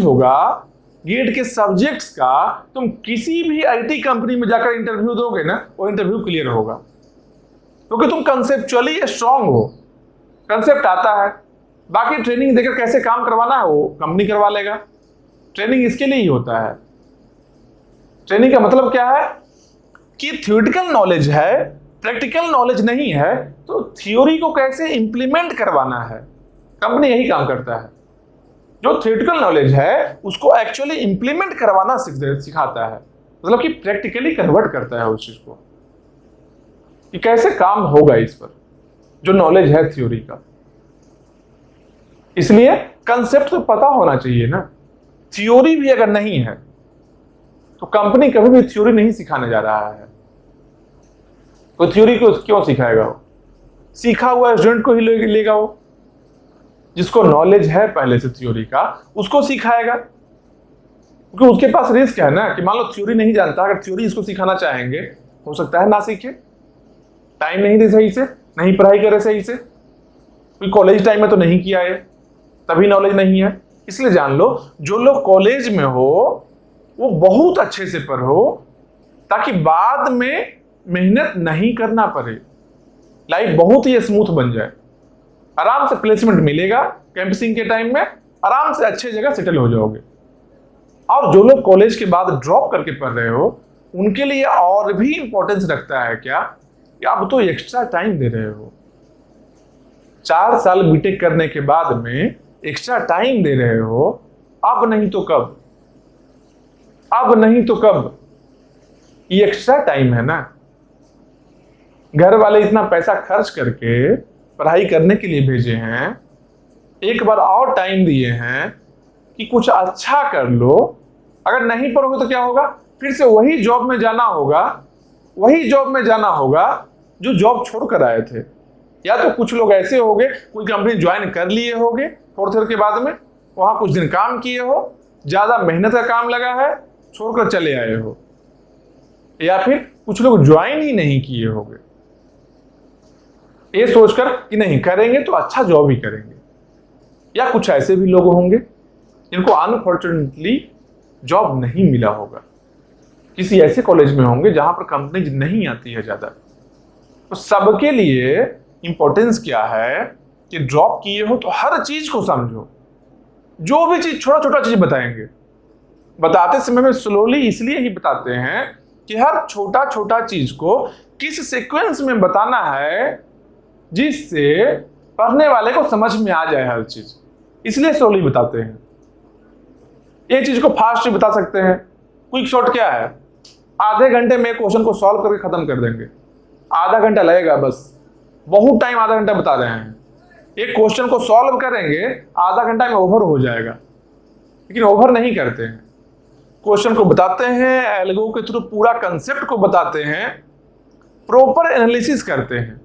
होगा गेट के सब्जेक्ट्स का, तुम किसी भी आईटी कंपनी में जाकर इंटरव्यू दोगे ना, वो इंटरव्यू क्लियर होगा, क्योंकि तुम कंसेप्चुअली स्ट्रांग हो, कंसेप्ट आता है। बाकी ट्रेनिंग देकर कैसे काम करवाना है वो कंपनी करवा लेगा। ट्रेनिंग इसके लिए ही होता है। ट्रेनिंग का मतलब क्या है कि थ्योरेटिकल नॉलेज है, प्रैक्टिकल नॉलेज नहीं है, तो थ्योरी को कैसे इंप्लीमेंट करवाना है, कंपनी यही काम करता है। जो थ्योरेटिकल नॉलेज है उसको एक्चुअली इंप्लीमेंट करवाना सिखाता है, मतलब कि प्रैक्टिकली कन्वर्ट करता है उस चीज को कि कैसे काम होगा इस पर, जो नॉलेज है थ्योरी का। इसलिए कंसेप्ट तो पता होना चाहिए ना। थ्योरी भी अगर नहीं है तो कंपनी कभी भी थ्योरी नहीं सिखाने जा रहा है। तो थ्योरी को क्यों सिखाएगा वो? सीखा हुआ स्टूडेंट को ही लेगा वो, जिसको नॉलेज है पहले से थ्योरी का उसको सिखाएगा, क्योंकि उसके पास रिस्क है ना कि मान लो थ्योरी नहीं जानता, अगर थ्योरी इसको सिखाना चाहेंगे हो सकता है ना सीखे, टाइम नहीं दे सही से, नहीं पढ़ाई करे सही से, कोई कॉलेज टाइम में तो नहीं किया है, तभी नॉलेज नहीं है। इसलिए जान लो, जो लोग कॉलेज में हो वो बहुत अच्छे से पढ़ो, ताकि बाद में मेहनत नहीं करना पड़े, लाइफ बहुत ही स्मूथ बन जाए, आराम से प्लेसमेंट मिलेगा, कैंपसिंग के टाइम में आराम से अच्छे जगह सेटल हो जाओगे। और जो लोग कॉलेज के बाद ड्रॉप करके पढ़ रहे हो उनके लिए और भी इंपॉर्टेंस रखता है क्या कि आप तो एक्स्ट्रा टाइम दे रहे हो। 4 साल बीटेक करने के बाद में एक्स्ट्रा टाइम दे रहे हो, अब नहीं तो कब, ये एक्स्ट्रा टाइम है ना। घर वाले इतना पैसा खर्च करके पढ़ाई करने के लिए भेजे हैं, एक बार और टाइम दिए हैं कि कुछ अच्छा कर लो। अगर नहीं पढ़ोगे तो क्या होगा? फिर से वही जॉब में जाना होगा जो जॉब छोड़कर आए थे। या तो कुछ लोग ऐसे होंगे, कोई कंपनी ज्वाइन कर लिए होंगे 4th ईयर के बाद में, वहां कुछ दिन काम किए हो, ज्यादा मेहनत का काम लगा है, छोड़कर चले आए हो। या फिर कुछ लोग ज्वाइन ही नहीं किए होंगे, ये सोचकर कि नहीं करेंगे तो अच्छा जॉब ही करेंगे। या कुछ ऐसे भी लोग होंगे जिनको अनफॉर्चुनेटली जॉब नहीं मिला होगा, किसी ऐसे कॉलेज में होंगे जहां पर कंपनी नहीं आती है ज्यादा। तो सबके लिए इंपॉर्टेंस क्या है कि ड्रॉप किए हो तो हर चीज को समझो। जो भी चीज छोटा चीज बताएंगे, बताते समय में स्लोली इसलिए ही बताते हैं कि हर छोटा चीज को किस सीक्वेंस में बताना है जिससे पढ़ने वाले को समझ में आ जाए हर चीज, इसलिए स्लोली बताते हैं। एक चीज को फास्ट भी बता सकते हैं। क्विक शॉर्ट क्या है? आधे घंटे में क्वेश्चन को सॉल्व करके खत्म कर देंगे, आधा घंटा लगेगा बस, बहुत टाइम आधा घंटा बता रहे हैं। एक क्वेश्चन को सॉल्व करेंगे आधा घंटा में ओवर हो जाएगा, लेकिन ओवर नहीं करते हैं। क्वेश्चन को बताते हैं, एल्गो के थ्रू पूरा कंसेप्ट को बताते हैं, प्रॉपर एनालिसिस करते हैं।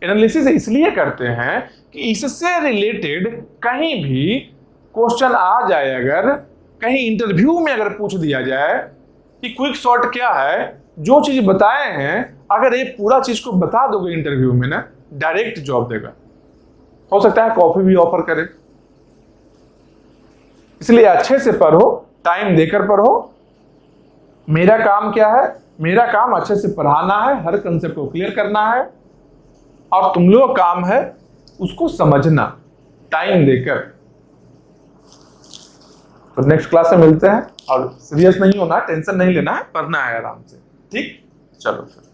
एनालिसिस इसलिए करते हैं कि इससे रिलेटेड कहीं भी क्वेश्चन आ जाए, अगर कहीं इंटरव्यू में अगर पूछ दिया जाए कि क्विक शॉर्ट क्या है, जो चीज बताए हैं अगर ये पूरा चीज को बता दोगे इंटरव्यू में ना, डायरेक्ट जॉब देगा। हो सकता है कॉफी भी ऑफर करे। इसलिए अच्छे से पढ़ो, टाइम देकर पढ़ो। मेरा काम क्या है? मेरा काम अच्छे से पढ़ाना है, हर कंसेप्ट को क्लियर करना है, और तुम लोग का काम है उसको समझना टाइम देकर। तो नेक्स्ट क्लास में मिलते हैं, और सीरियस नहीं होना, टेंशन नहीं लेना है, पढ़ना है आराम से। ठीक, चलो फिर।